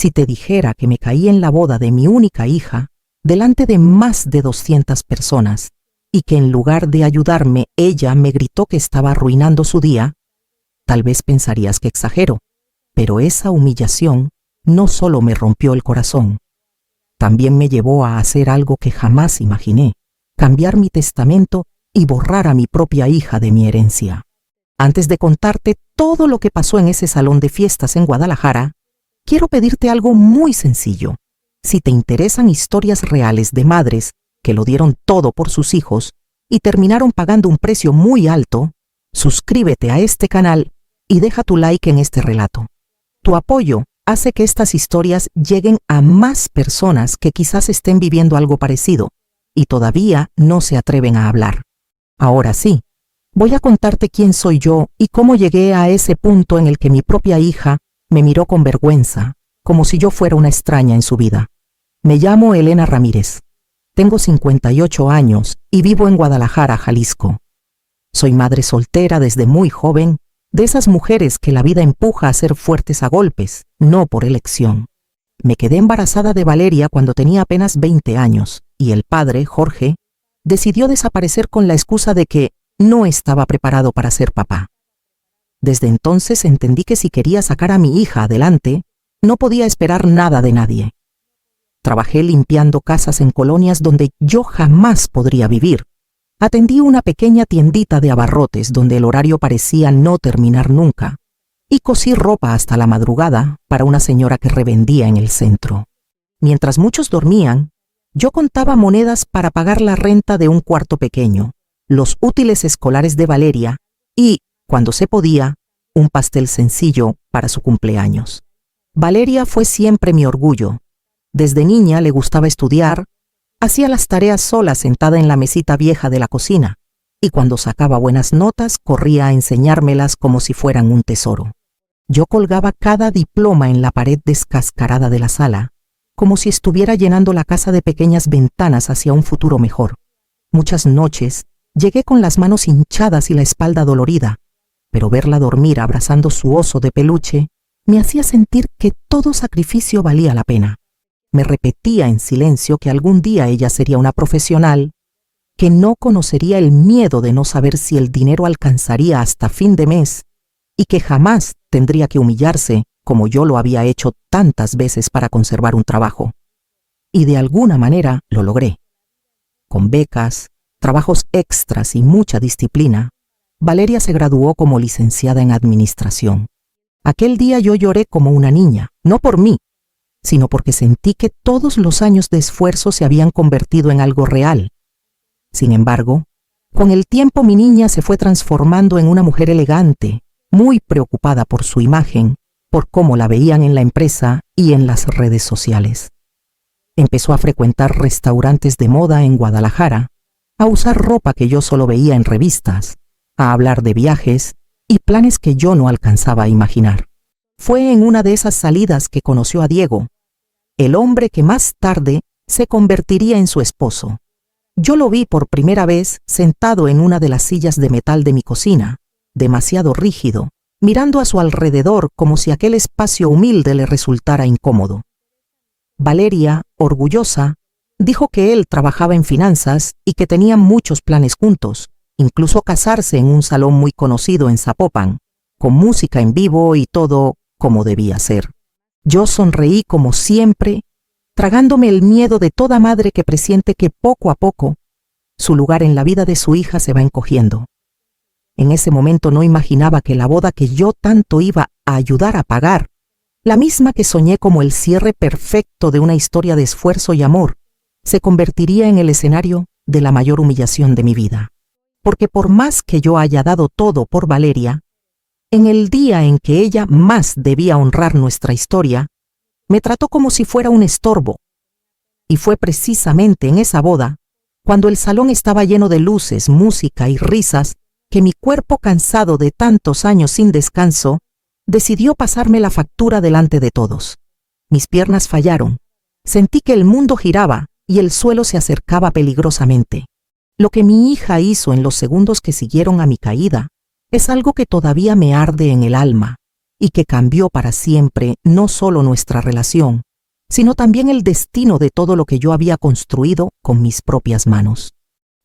Si te dijera que me caí en la boda de mi única hija, delante de más de 200 personas, y que en lugar de ayudarme, ella me gritó que estaba arruinando su día, tal vez pensarías que exagero, pero esa humillación no solo me rompió el corazón, también me llevó a hacer algo que jamás imaginé: cambiar mi testamento y borrar a mi propia hija de mi herencia. Antes de contarte todo lo que pasó en ese salón de fiestas en Guadalajara, quiero pedirte algo muy sencillo. Si te interesan historias reales de madres que lo dieron todo por sus hijos y terminaron pagando un precio muy alto, suscríbete a este canal y deja tu like en este relato. Tu apoyo hace que estas historias lleguen a más personas que quizás estén viviendo algo parecido y todavía no se atreven a hablar. Ahora sí, voy a contarte quién soy yo y cómo llegué a ese punto en el que mi propia hija me miró con vergüenza, como si yo fuera una extraña en su vida. Me llamo Elena Ramírez. Tengo 58 años y vivo en Guadalajara, Jalisco. Soy madre soltera desde muy joven, de esas mujeres que la vida empuja a ser fuertes a golpes, no por elección. Me quedé embarazada de Valeria cuando tenía apenas 20 años y el padre, Jorge, decidió desaparecer con la excusa de que no estaba preparado para ser papá. Desde entonces entendí que si quería sacar a mi hija adelante, no podía esperar nada de nadie. Trabajé limpiando casas en colonias donde yo jamás podría vivir. Atendí una pequeña tiendita de abarrotes donde el horario parecía no terminar nunca, y cosí ropa hasta la madrugada para una señora que revendía en el centro. Mientras muchos dormían, yo contaba monedas para pagar la renta de un cuarto pequeño, los útiles escolares de Valeria y, cuando se podía, un pastel sencillo para su cumpleaños. Valeria fue siempre mi orgullo. Desde niña le gustaba estudiar, hacía las tareas sola sentada en la mesita vieja de la cocina, y cuando sacaba buenas notas corría a enseñármelas como si fueran un tesoro. Yo colgaba cada diploma en la pared descascarada de la sala, como si estuviera llenando la casa de pequeñas ventanas hacia un futuro mejor. Muchas noches llegué con las manos hinchadas y la espalda dolorida, pero verla dormir abrazando su oso de peluche me hacía sentir que todo sacrificio valía la pena. Me repetía en silencio que algún día ella sería una profesional, que no conocería el miedo de no saber si el dinero alcanzaría hasta fin de mes y que jamás tendría que humillarse como yo lo había hecho tantas veces para conservar un trabajo. Y de alguna manera lo logré. Con becas, trabajos extras y mucha disciplina, Valeria se graduó como licenciada en administración. Aquel día yo lloré como una niña, no por mí, sino porque sentí que todos los años de esfuerzo se habían convertido en algo real. Sin embargo, con el tiempo mi niña se fue transformando en una mujer elegante, muy preocupada por su imagen, por cómo la veían en la empresa y en las redes sociales. Empezó a frecuentar restaurantes de moda en Guadalajara, a usar ropa que yo solo veía en revistas, a hablar de viajes y planes que yo no alcanzaba a imaginar. Fue en una de esas salidas que conoció a Diego, el hombre que más tarde se convertiría en su esposo. Yo lo vi por primera vez sentado en una de las sillas de metal de mi cocina, demasiado rígido, mirando a su alrededor como si aquel espacio humilde le resultara incómodo. Valeria, orgullosa, dijo que él trabajaba en finanzas y que tenían muchos planes juntos, incluso casarse en un salón muy conocido en Zapopan, con música en vivo y todo como debía ser. Yo sonreí como siempre, tragándome el miedo de toda madre que presiente que poco a poco su lugar en la vida de su hija se va encogiendo. En ese momento no imaginaba que la boda que yo tanto iba a ayudar a pagar, la misma que soñé como el cierre perfecto de una historia de esfuerzo y amor, se convertiría en el escenario de la mayor humillación de mi vida. Porque por más que yo haya dado todo por Valeria, en el día en que ella más debía honrar nuestra historia, me trató como si fuera un estorbo. Y fue precisamente en esa boda, cuando el salón estaba lleno de luces, música y risas, que mi cuerpo cansado de tantos años sin descanso, decidió pasarme la factura delante de todos. Mis piernas fallaron, sentí que el mundo giraba y el suelo se acercaba peligrosamente. Lo que mi hija hizo en los segundos que siguieron a mi caída es algo que todavía me arde en el alma. y que cambió para siempre no solo nuestra relación, sino también el destino de todo lo que yo había construido con mis propias manos.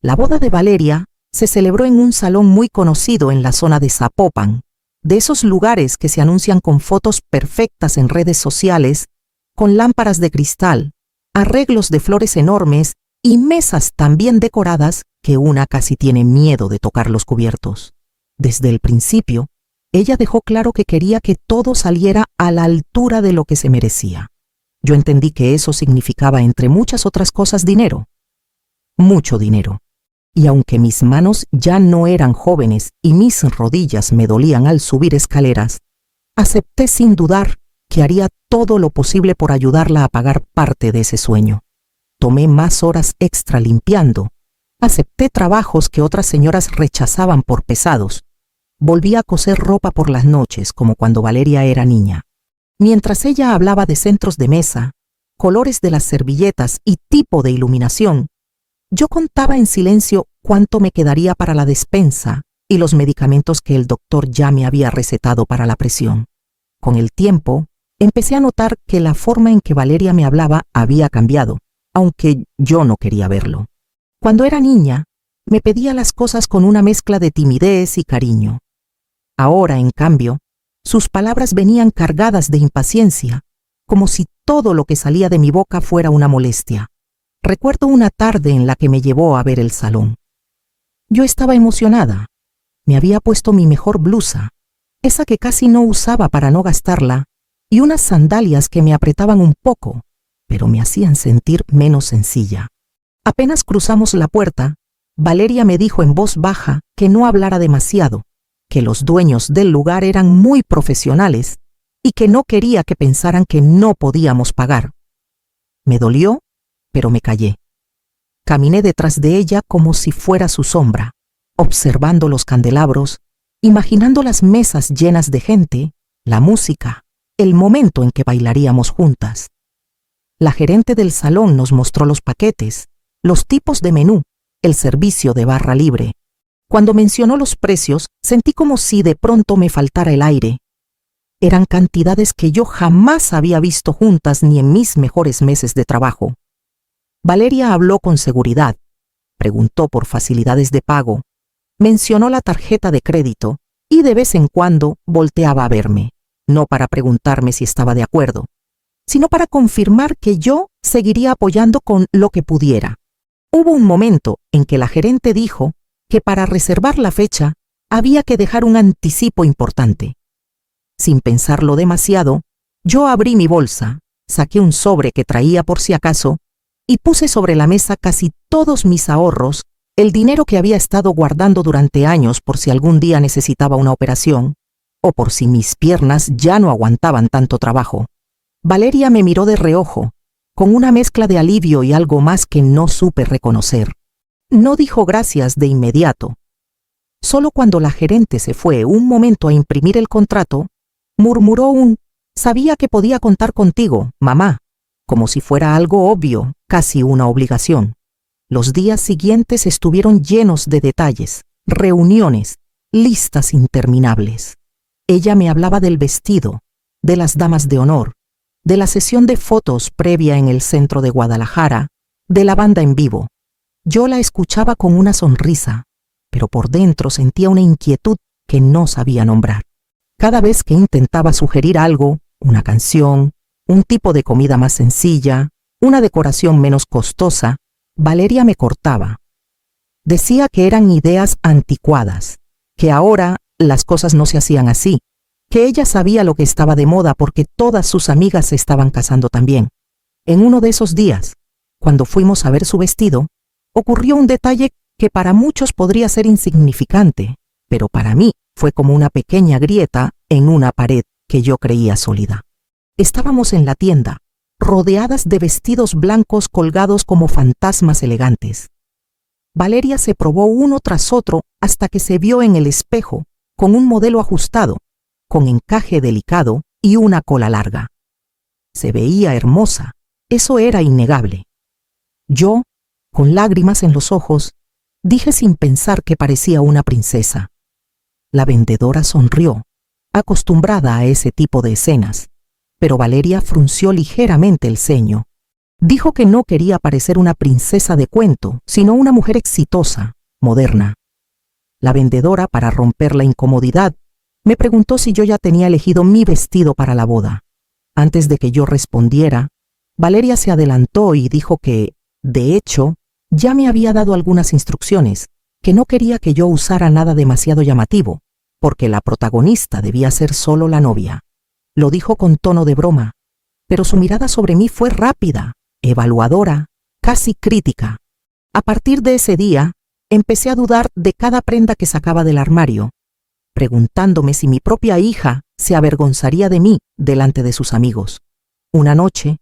La boda de Valeria se celebró en un salón muy conocido en la zona de Zapopan, de esos lugares que se anuncian con fotos perfectas en redes sociales, con lámparas de cristal, arreglos de flores enormes y mesas tan bien decoradas que una casi tiene miedo de tocar los cubiertos. Desde el principio, ella dejó claro que quería que todo saliera a la altura de lo que se merecía. Yo entendí que eso significaba, entre muchas otras cosas, dinero. Mucho dinero. Y aunque mis manos ya no eran jóvenes y mis rodillas me dolían al subir escaleras, acepté sin dudar que haría todo lo posible por ayudarla a pagar parte de ese sueño. Tomé más horas extra limpiando. Acepté trabajos que otras señoras rechazaban por pesados. Volví a coser ropa por las noches, como cuando Valeria era niña. Mientras ella hablaba de centros de mesa, colores de las servilletas y tipo de iluminación, yo contaba en silencio cuánto me quedaría para la despensa y los medicamentos que el doctor ya me había recetado para la presión. Con el tiempo, empecé a notar que la forma en que Valeria me hablaba había cambiado, aunque yo no quería verlo. Cuando era niña, me pedía las cosas con una mezcla de timidez y cariño. Ahora, en cambio, sus palabras venían cargadas de impaciencia, como si todo lo que salía de mi boca fuera una molestia. Recuerdo una tarde en la que me llevó a ver el salón. Yo estaba emocionada. Me había puesto mi mejor blusa, esa que casi no usaba para no gastarla, y unas sandalias que me apretaban un poco, pero me hacían sentir menos sencilla. Apenas cruzamos la puerta, Valeria me dijo en voz baja que no hablara demasiado, que los dueños del lugar eran muy profesionales y que no quería que pensaran que no podíamos pagar. Me dolió, pero me callé. Caminé detrás de ella como si fuera su sombra, observando los candelabros, imaginando las mesas llenas de gente, la música, el momento en que bailaríamos juntas. La gerente del salón nos mostró los paquetes, los tipos de menú, el servicio de barra libre. Cuando mencionó los precios, sentí como si de pronto me faltara el aire. Eran cantidades que yo jamás había visto juntas ni en mis mejores meses de trabajo. Valeria habló con seguridad, preguntó por facilidades de pago, mencionó la tarjeta de crédito y de vez en cuando volteaba a verme, no para preguntarme si estaba de acuerdo, sino para confirmar que yo seguiría apoyando con lo que pudiera. Hubo un momento en que la gerente dijo que para reservar la fecha había que dejar un anticipo importante. Sin pensarlo demasiado, yo abrí mi bolsa, saqué un sobre que traía por si acaso y puse sobre la mesa casi todos mis ahorros, el dinero que había estado guardando durante años por si algún día necesitaba una operación o por si mis piernas ya no aguantaban tanto trabajo. Valeria me miró de reojo, con una mezcla de alivio y algo más que no supe reconocer. No dijo gracias de inmediato. Solo cuando la gerente se fue un momento a imprimir el contrato, murmuró «Sabía que podía contar contigo, mamá», como si fuera algo obvio, casi una obligación. Los días siguientes estuvieron llenos de detalles, reuniones, listas interminables. Ella me hablaba del vestido, de las damas de honor, de la sesión de fotos previa en el centro de Guadalajara, de la banda en vivo. Yo la escuchaba con una sonrisa, pero por dentro sentía una inquietud que no sabía nombrar. Cada vez que intentaba sugerir algo, una canción, un tipo de comida más sencilla, una decoración menos costosa, Valeria me cortaba. Decía que eran ideas anticuadas, que ahora las cosas no se hacían así, que ella sabía lo que estaba de moda porque todas sus amigas se estaban casando también. En uno de esos días, cuando fuimos a ver su vestido, ocurrió un detalle que para muchos podría ser insignificante, pero para mí fue como una pequeña grieta en una pared que yo creía sólida. Estábamos en la tienda, rodeadas de vestidos blancos colgados como fantasmas elegantes. Valeria se probó uno tras otro hasta que se vio en el espejo con un modelo ajustado, con encaje delicado y una cola larga. Se veía hermosa, eso era innegable. Yo, con lágrimas en los ojos, dije sin pensar que parecía una princesa. La vendedora sonrió, acostumbrada a ese tipo de escenas, pero Valeria frunció ligeramente el ceño. Dijo que no quería parecer una princesa de cuento, sino una mujer exitosa, moderna. La vendedora, para romper la incomodidad, me preguntó si yo ya tenía elegido mi vestido para la boda. Antes de que yo respondiera, Valeria se adelantó y dijo que, de hecho, ya me había dado algunas instrucciones, que no quería que yo usara nada demasiado llamativo, porque la protagonista debía ser solo la novia. Lo dijo con tono de broma, pero su mirada sobre mí fue rápida, evaluadora, casi crítica. A partir de ese día, empecé a dudar de cada prenda que sacaba del armario, preguntándome si mi propia hija se avergonzaría de mí delante de sus amigos. Una noche,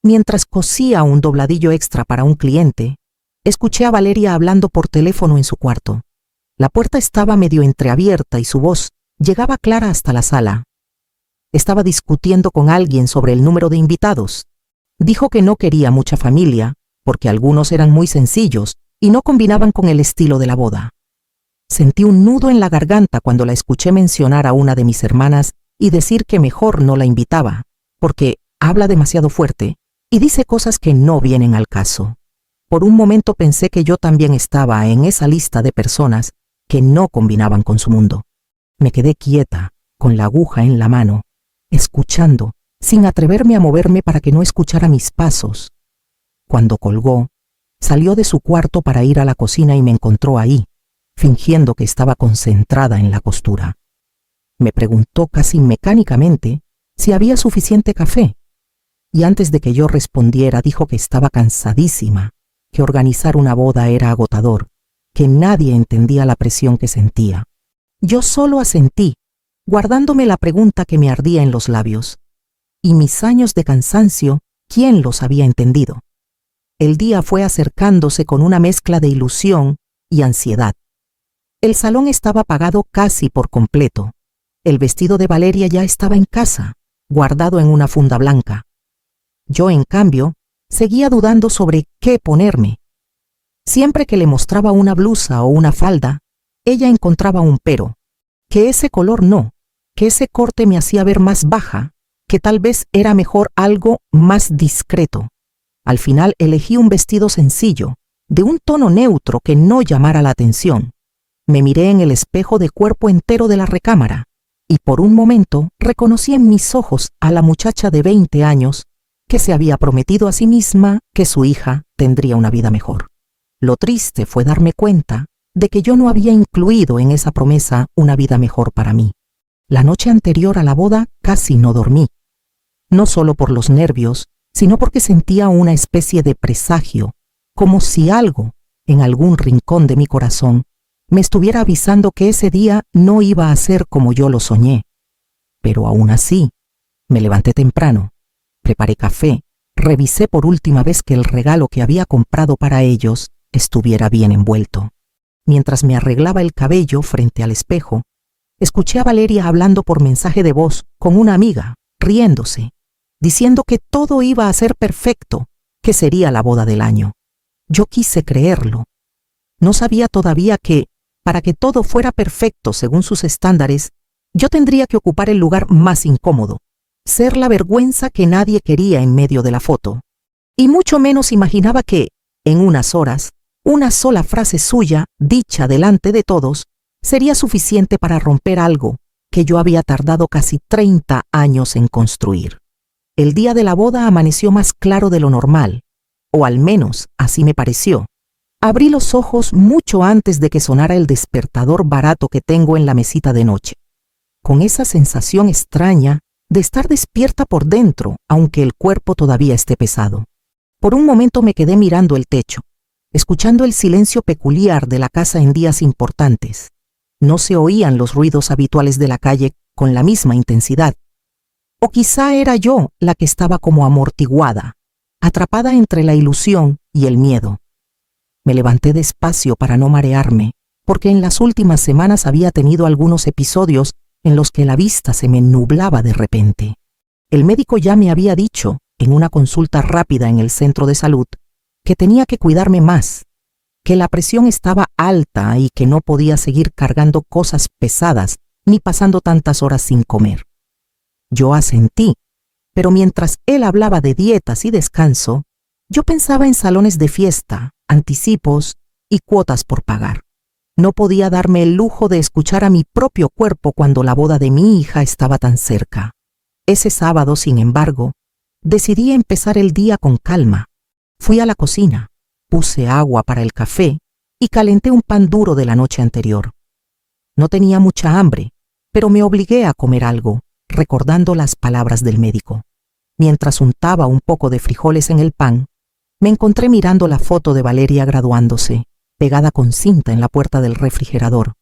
mientras cosía un dobladillo extra para un cliente, escuché a Valeria hablando por teléfono en su cuarto. La puerta estaba medio entreabierta y su voz llegaba clara hasta la sala. Estaba discutiendo con alguien sobre el número de invitados. Dijo que no quería mucha familia, porque algunos eran muy sencillos y no combinaban con el estilo de la boda. Sentí un nudo en la garganta cuando la escuché mencionar a una de mis hermanas y decir que mejor no la invitaba, porque habla demasiado fuerte y dice cosas que no vienen al caso. Por un momento pensé que yo también estaba en esa lista de personas que no combinaban con su mundo. Me quedé quieta, con la aguja en la mano, escuchando, sin atreverme a moverme para que no escuchara mis pasos. Cuando colgó, salió de su cuarto para ir a la cocina y me encontró ahí, fingiendo que estaba concentrada en la costura. Me preguntó casi mecánicamente si había suficiente café, y antes de que yo respondiera dijo que estaba cansadísima, que organizar una boda era agotador, que nadie entendía la presión que sentía. Yo solo asentí, guardándome la pregunta que me ardía en los labios. Y mis años de cansancio, ¿quién los había entendido? El día fue acercándose con una mezcla de ilusión y ansiedad. El salón estaba apagado casi por completo. El vestido de Valeria ya estaba en casa, guardado en una funda blanca. Yo, en cambio, seguía dudando sobre qué ponerme. Siempre que le mostraba una blusa o una falda, ella encontraba un pero, que ese color no, que ese corte me hacía ver más baja, que tal vez era mejor algo más discreto. Al final elegí un vestido sencillo, de un tono neutro que no llamara la atención. Me miré en el espejo de cuerpo entero de la recámara, y por un momento reconocí en mis ojos a la muchacha de 20 años que se había prometido a sí misma que su hija tendría una vida mejor. Lo triste fue darme cuenta de que yo no había incluido en esa promesa una vida mejor para mí. La noche anterior a la boda casi no dormí, no solo por los nervios, sino porque sentía una especie de presagio, como si algo, en algún rincón de mi corazón, me estuviera avisando que ese día no iba a ser como yo lo soñé. Pero aún así, me levanté temprano, preparé café, revisé por última vez que el regalo que había comprado para ellos estuviera bien envuelto. Mientras me arreglaba el cabello frente al espejo, escuché a Valeria hablando por mensaje de voz con una amiga, riéndose, diciendo que todo iba a ser perfecto, que sería la boda del año. Yo quise creerlo. No sabía todavía que, para que todo fuera perfecto según sus estándares, yo tendría que ocupar el lugar más incómodo, ser la vergüenza que nadie quería en medio de la foto. Y mucho menos imaginaba que, en unas horas, una sola frase suya, dicha delante de todos, sería suficiente para romper algo que yo había tardado casi 30 años en construir. El día de la boda amaneció más claro de lo normal, o al menos así me pareció. Abrí los ojos mucho antes de que sonara el despertador barato que tengo en la mesita de noche, con esa sensación extraña de estar despierta por dentro, aunque el cuerpo todavía esté pesado. Por un momento me quedé mirando el techo, escuchando el silencio peculiar de la casa en días importantes. No se oían los ruidos habituales de la calle con la misma intensidad. O quizá era yo la que estaba como amortiguada, atrapada entre la ilusión y el miedo. Me levanté despacio para no marearme, porque en las últimas semanas había tenido algunos episodios en los que la vista se me nublaba de repente. El médico ya me había dicho, en una consulta rápida en el centro de salud, que tenía que cuidarme más, que la presión estaba alta y que no podía seguir cargando cosas pesadas ni pasando tantas horas sin comer. Yo asentí, pero mientras él hablaba de dietas y descanso, yo pensaba en salones de fiesta, anticipos y cuotas por pagar. No podía darme el lujo de escuchar a mi propio cuerpo cuando la boda de mi hija estaba tan cerca. Ese sábado, sin embargo, decidí empezar el día con calma. Fui a la cocina, puse agua para el café y calenté un pan duro de la noche anterior. No tenía mucha hambre, pero me obligué a comer algo, recordando las palabras del médico. Mientras untaba un poco de frijoles en el pan, me encontré mirando la foto de Valeria graduándose, pegada con cinta en la puerta del refrigerador.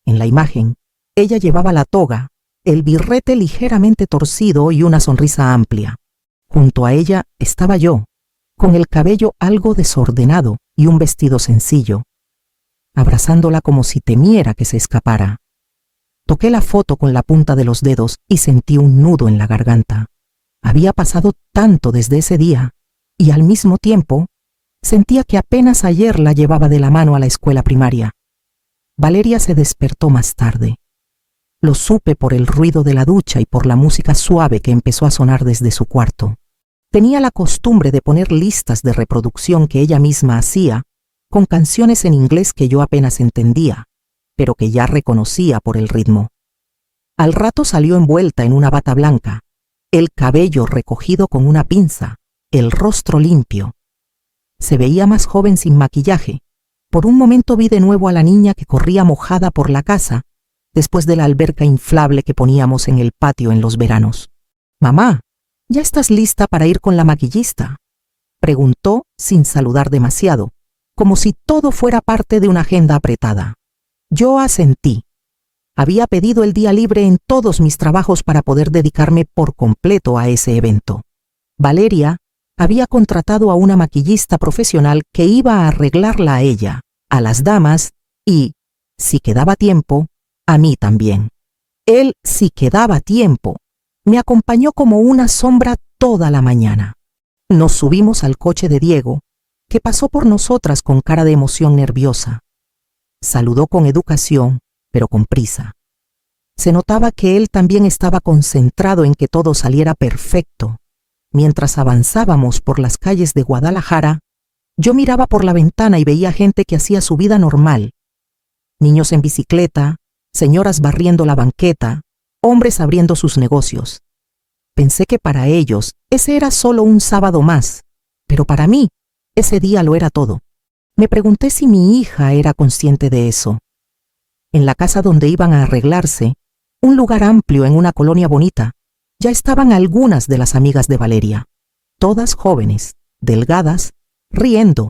En la imagen, ella llevaba la toga, el birrete ligeramente torcido y una sonrisa amplia. Junto a ella estaba yo, con el cabello algo desordenado y un vestido sencillo, abrazándola como si temiera que se escapara. Toqué la foto con la punta de los dedos y sentí un nudo en la garganta. Había pasado tanto desde ese día, y al mismo tiempo sentía que apenas ayer la llevaba de la mano a la escuela primaria. Valeria se despertó más tarde. Lo supe por el ruido de la ducha y por la música suave que empezó a sonar desde su cuarto. Tenía la costumbre de poner listas de reproducción que ella misma hacía, con canciones en inglés que yo apenas entendía, pero que ya reconocía por el ritmo. Al rato salió envuelta en una bata blanca, el cabello recogido con una pinza, el rostro limpio. Se veía más joven sin maquillaje. Por un momento vi de nuevo a la niña que corría mojada por la casa, después de la alberca inflable que poníamos en el patio en los veranos. «Mamá, ¿ya estás lista para ir con la maquillista?», preguntó sin saludar demasiado, como si todo fuera parte de una agenda apretada. Yo asentí. Había pedido el día libre en todos mis trabajos para poder dedicarme por completo a ese evento. Valeria había contratado a una maquillista profesional que iba a arreglarla a ella, a las damas y, si quedaba tiempo, a mí también. Él, si quedaba tiempo, me acompañó como una sombra toda la mañana. Nos subimos al coche de Diego, que pasó por nosotras con cara de emoción nerviosa. Saludó con educación, pero con prisa. Se notaba que él también estaba concentrado en que todo saliera perfecto. Mientras avanzábamos por las calles de Guadalajara, yo miraba por la ventana y veía gente que hacía su vida normal. Niños en bicicleta, señoras barriendo la banqueta, hombres abriendo sus negocios. Pensé que para ellos ese era solo un sábado más, pero para mí ese día lo era todo. Me pregunté si mi hija era consciente de eso. En la casa donde iban a arreglarse, un lugar amplio en una colonia bonita, ya estaban algunas de las amigas de Valeria, todas jóvenes, delgadas, riendo,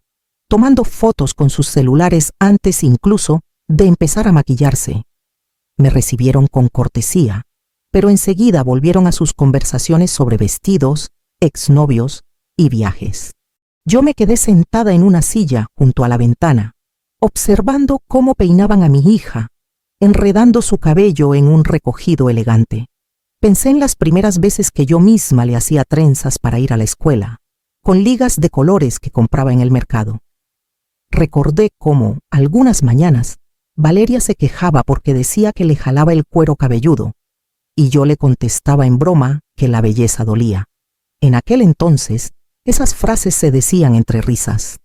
tomando fotos con sus celulares antes incluso de empezar a maquillarse. Me recibieron con cortesía, pero enseguida volvieron a sus conversaciones sobre vestidos, exnovios y viajes. Yo me quedé sentada en una silla junto a la ventana, observando cómo peinaban a mi hija, enredando su cabello en un recogido elegante. Pensé en las primeras veces que yo misma le hacía trenzas para ir a la escuela, con ligas de colores que compraba en el mercado. Recordé cómo, algunas mañanas, Valeria se quejaba porque decía que le jalaba el cuero cabelludo, y yo le contestaba en broma que la belleza dolía. En aquel entonces, esas frases se decían entre risas.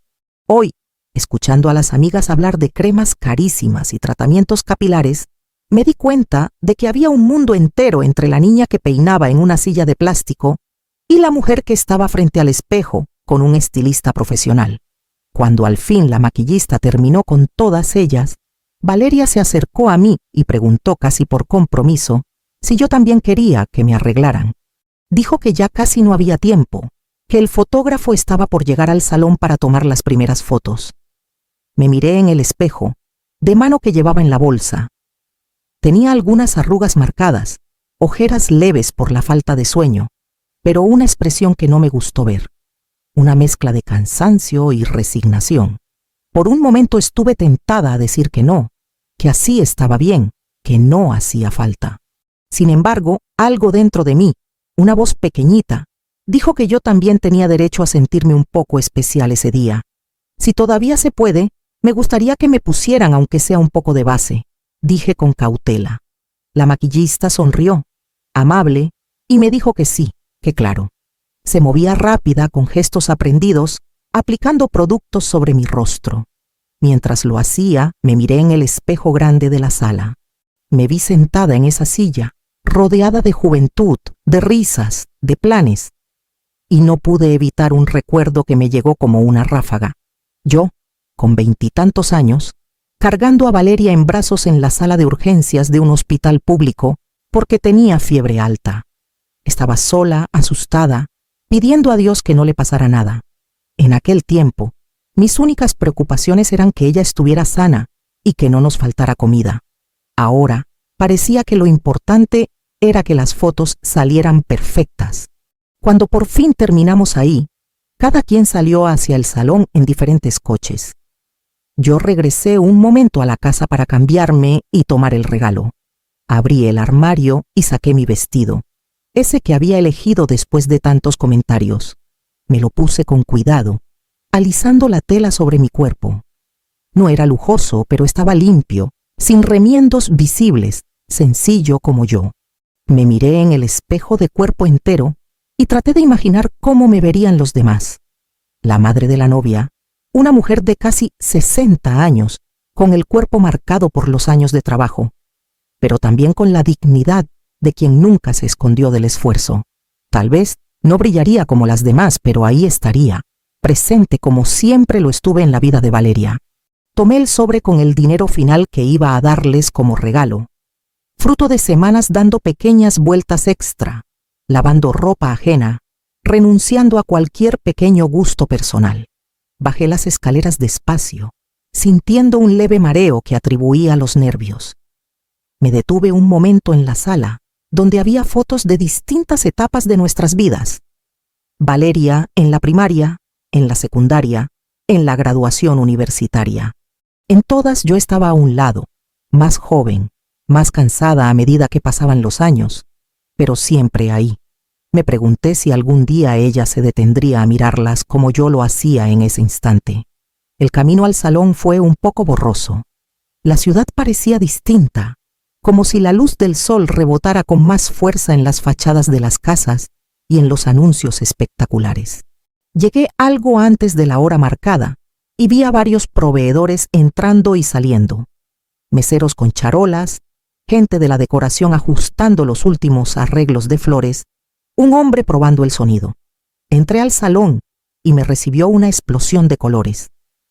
Hoy, escuchando a las amigas hablar de cremas carísimas y tratamientos capilares, me di cuenta de que había un mundo entero entre la niña que peinaba en una silla de plástico y la mujer que estaba frente al espejo con un estilista profesional. Cuando al fin la maquillista terminó con todas ellas, Valeria se acercó a mí y preguntó casi por compromiso si yo también quería que me arreglaran. Dijo que ya casi no había tiempo, que el fotógrafo estaba por llegar al salón para tomar las primeras fotos. Me miré en el espejo, de mano que llevaba en la bolsa. Tenía algunas arrugas marcadas, ojeras leves por la falta de sueño, pero una expresión que no me gustó ver. Una mezcla de cansancio y resignación. Por un momento estuve tentada a decir que no, que así estaba bien, que no hacía falta. Sin embargo, algo dentro de mí, una voz pequeñita, dijo que yo también tenía derecho a sentirme un poco especial ese día. Si todavía se puede, me gustaría que me pusieran aunque sea un poco de base, dije con cautela. La maquillista sonrió, amable, y me dijo que sí, que claro. Se movía rápida con gestos aprendidos, aplicando productos sobre mi rostro. Mientras lo hacía, me miré en el espejo grande de la sala. Me vi sentada en esa silla, rodeada de juventud, de risas, de planes. Y no pude evitar un recuerdo que me llegó como una ráfaga. Yo, con 20 y tantos años, cargando a Valeria en brazos en la sala de urgencias de un hospital público porque tenía fiebre alta. Estaba sola, asustada, pidiendo a Dios que no le pasara nada. En aquel tiempo, mis únicas preocupaciones eran que ella estuviera sana y que no nos faltara comida. Ahora, parecía que lo importante era que las fotos salieran perfectas. Cuando por fin terminamos ahí, cada quien salió hacia el salón en diferentes coches. Yo regresé un momento a la casa para cambiarme y tomar el regalo. Abrí el armario y saqué mi vestido, ese que había elegido después de tantos comentarios. Me lo puse con cuidado, alisando la tela sobre mi cuerpo. No era lujoso, pero estaba limpio, sin remiendos visibles, sencillo como yo. Me miré en el espejo de cuerpo entero y traté de imaginar cómo me verían los demás. La madre de la novia, una mujer de casi 60 años, con el cuerpo marcado por los años de trabajo, pero también con la dignidad de quien nunca se escondió del esfuerzo. Tal vez no brillaría como las demás, pero ahí estaría, presente como siempre lo estuve en la vida de Valeria. Tomé el sobre con el dinero final que iba a darles como regalo, fruto de semanas dando pequeñas vueltas extra, lavando ropa ajena, renunciando a cualquier pequeño gusto personal. Bajé las escaleras despacio, sintiendo un leve mareo que atribuía a los nervios. Me detuve un momento en la sala, donde había fotos de distintas etapas de nuestras vidas. Valeria en la primaria, en la secundaria, en la graduación universitaria. En todas yo estaba a un lado, más joven, más cansada a medida que pasaban los años, pero siempre ahí. Me pregunté si algún día ella se detendría a mirarlas como yo lo hacía en ese instante. El camino al salón fue un poco borroso. La ciudad parecía distinta, como si la luz del sol rebotara con más fuerza en las fachadas de las casas y en los anuncios espectaculares. Llegué algo antes de la hora marcada y vi a varios proveedores entrando y saliendo. Meseros con charolas, gente de la decoración ajustando los últimos arreglos de flores, un hombre probando el sonido. Entré al salón y me recibió una explosión de colores.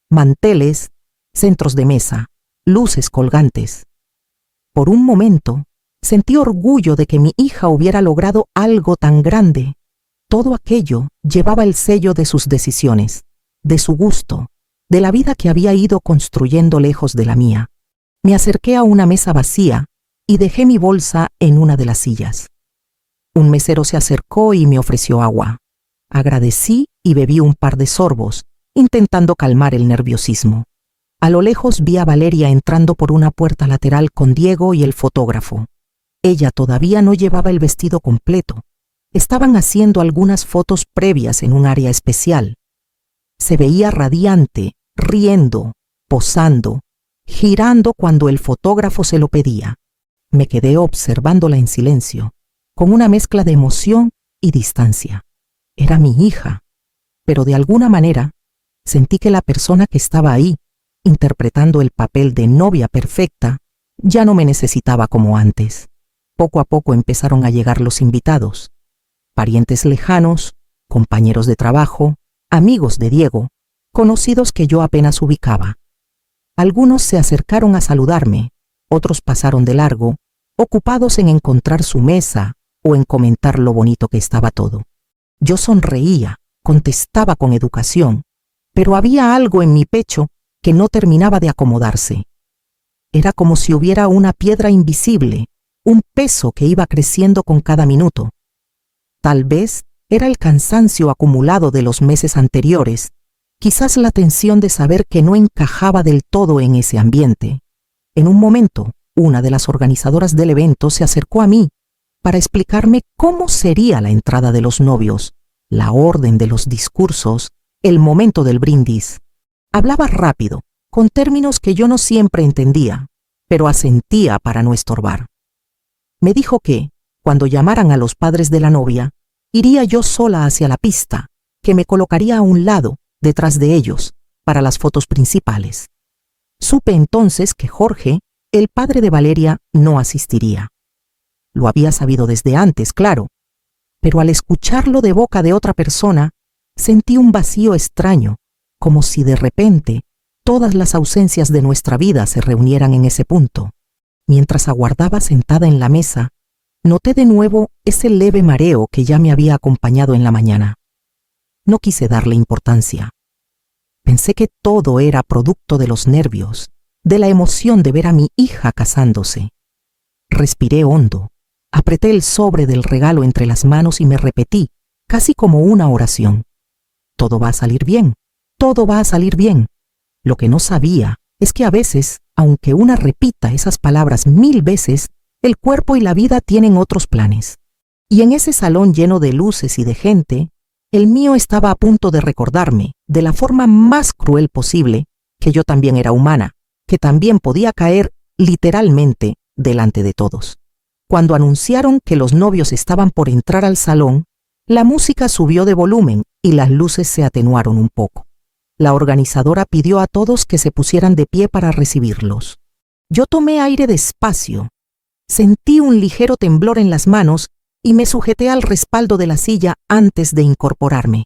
Manteles, centros de mesa, luces colgantes. Por un momento, sentí orgullo de que mi hija hubiera logrado algo tan grande. Todo aquello llevaba el sello de sus decisiones, de su gusto, de la vida que había ido construyendo lejos de la mía. Me acerqué a una mesa vacía y dejé mi bolsa en una de las sillas. Un mesero se acercó y me ofreció agua. Agradecí y bebí un par de sorbos, intentando calmar el nerviosismo. A lo lejos vi a Valeria entrando por una puerta lateral con Diego y el fotógrafo. Ella todavía no llevaba el vestido completo. Estaban haciendo algunas fotos previas en un área especial. Se veía radiante, riendo, posando, girando cuando el fotógrafo se lo pedía. Me quedé observándola en silencio, con una mezcla de emoción y distancia. Era mi hija, pero de alguna manera sentí que la persona que estaba ahí, interpretando el papel de novia perfecta, ya no me necesitaba como antes. Poco a poco empezaron a llegar los invitados, parientes lejanos, compañeros de trabajo, amigos de Diego, conocidos que yo apenas ubicaba. Algunos se acercaron a saludarme, otros pasaron de largo, ocupados en encontrar su mesa o en comentar lo bonito que estaba todo. Yo sonreía, contestaba con educación, pero había algo en mi pecho que no terminaba de acomodarse. Era como si hubiera una piedra invisible, un peso que iba creciendo con cada minuto. Tal vez era el cansancio acumulado de los meses anteriores, quizás la tensión de saber que no encajaba del todo en ese ambiente. En un momento, una de las organizadoras del evento se acercó a mí para explicarme cómo sería la entrada de los novios, la orden de los discursos, el momento del brindis. Hablaba rápido, con términos que yo no siempre entendía, pero asentía para no estorbar. Me dijo que, cuando llamaran a los padres de la novia, iría yo sola hacia la pista, que me colocaría a un lado, detrás de ellos, para las fotos principales. Supe entonces que Jorge, el padre de Valeria, no asistiría. Lo había sabido desde antes, claro, pero al escucharlo de boca de otra persona, sentí un vacío extraño, como si de repente todas las ausencias de nuestra vida se reunieran en ese punto. Mientras aguardaba sentada en la mesa, noté de nuevo ese leve mareo que ya me había acompañado en la mañana. No quise darle importancia. Pensé que todo era producto de los nervios, de la emoción de ver a mi hija casándose. Respiré hondo, apreté el sobre del regalo entre las manos y me repetí, casi como una oración. Todo va a salir bien, todo va a salir bien. Lo que no sabía es que a veces, aunque una repita esas palabras 1000 veces, el cuerpo y la vida tienen otros planes. Y en ese salón lleno de luces y de gente, el mío estaba a punto de recordarme, de la forma más cruel posible, que yo también era humana, que también podía caer, literalmente, delante de todos. Cuando anunciaron que los novios estaban por entrar al salón, la música subió de volumen y las luces se atenuaron un poco. La organizadora pidió a todos que se pusieran de pie para recibirlos. Yo tomé aire despacio, sentí un ligero temblor en las manos y me sujeté al respaldo de la silla antes de incorporarme.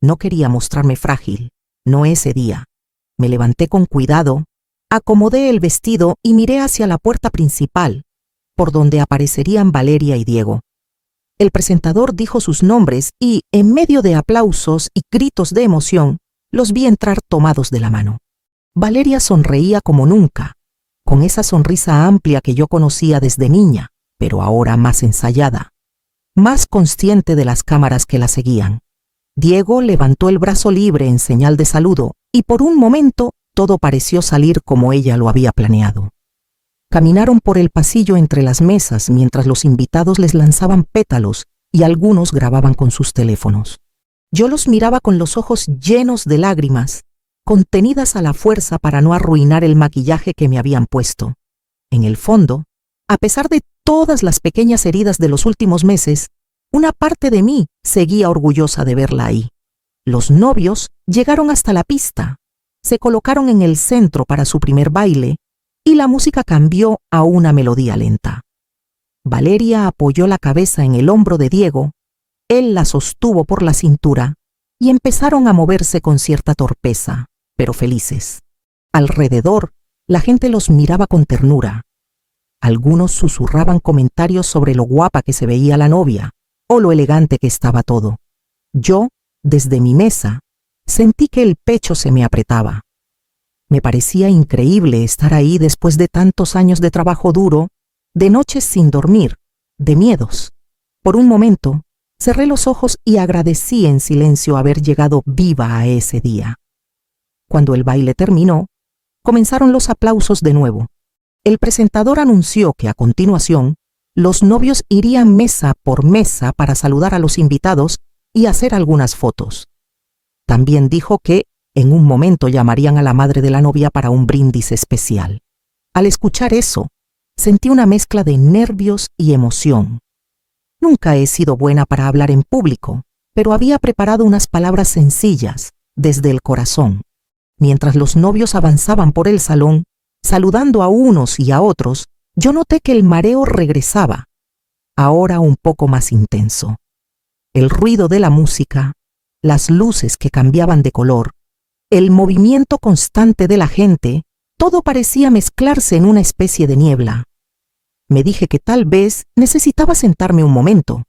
No quería mostrarme frágil, no ese día. Me levanté con cuidado, acomodé el vestido y miré hacia la puerta principal, por donde aparecerían Valeria y Diego. El presentador dijo sus nombres y, en medio de aplausos y gritos de emoción, los vi entrar tomados de la mano. Valeria sonreía como nunca, con esa sonrisa amplia que yo conocía desde niña, pero ahora más ensayada, más consciente de las cámaras que la seguían. Diego levantó el brazo libre en señal de saludo y por un momento todo pareció salir como ella lo había planeado. Caminaron por el pasillo entre las mesas mientras los invitados les lanzaban pétalos y algunos grababan con sus teléfonos. Yo los miraba con los ojos llenos de lágrimas, contenidas a la fuerza para no arruinar el maquillaje que me habían puesto. En el fondo, a pesar de todas las pequeñas heridas de los últimos meses, una parte de mí seguía orgullosa de verla ahí. Los novios llegaron hasta la pista, se colocaron en el centro para su primer baile y la música cambió a una melodía lenta. Valeria apoyó la cabeza en el hombro de Diego, él la sostuvo por la cintura y empezaron a moverse con cierta torpeza, pero felices. Alrededor, la gente los miraba con ternura. Algunos susurraban comentarios sobre lo guapa que se veía la novia o lo elegante que estaba todo. Yo, desde mi mesa, sentí que el pecho se me apretaba. Me parecía increíble estar ahí después de tantos años de trabajo duro, de noches sin dormir, de miedos. Por un momento, cerré los ojos y agradecí en silencio haber llegado viva a ese día. Cuando el baile terminó, comenzaron los aplausos de nuevo. El presentador anunció que a continuación, los novios irían mesa por mesa para saludar a los invitados y hacer algunas fotos. También dijo que en un momento llamarían a la madre de la novia para un brindis especial. Al escuchar eso, sentí una mezcla de nervios y emoción. Nunca he sido buena para hablar en público, pero había preparado unas palabras sencillas, desde el corazón. Mientras los novios avanzaban por el salón, saludando a unos y a otros, yo noté que el mareo regresaba, ahora un poco más intenso. El ruido de la música, las luces que cambiaban de color, el movimiento constante de la gente, todo parecía mezclarse en una especie de niebla. Me dije que tal vez necesitaba sentarme un momento,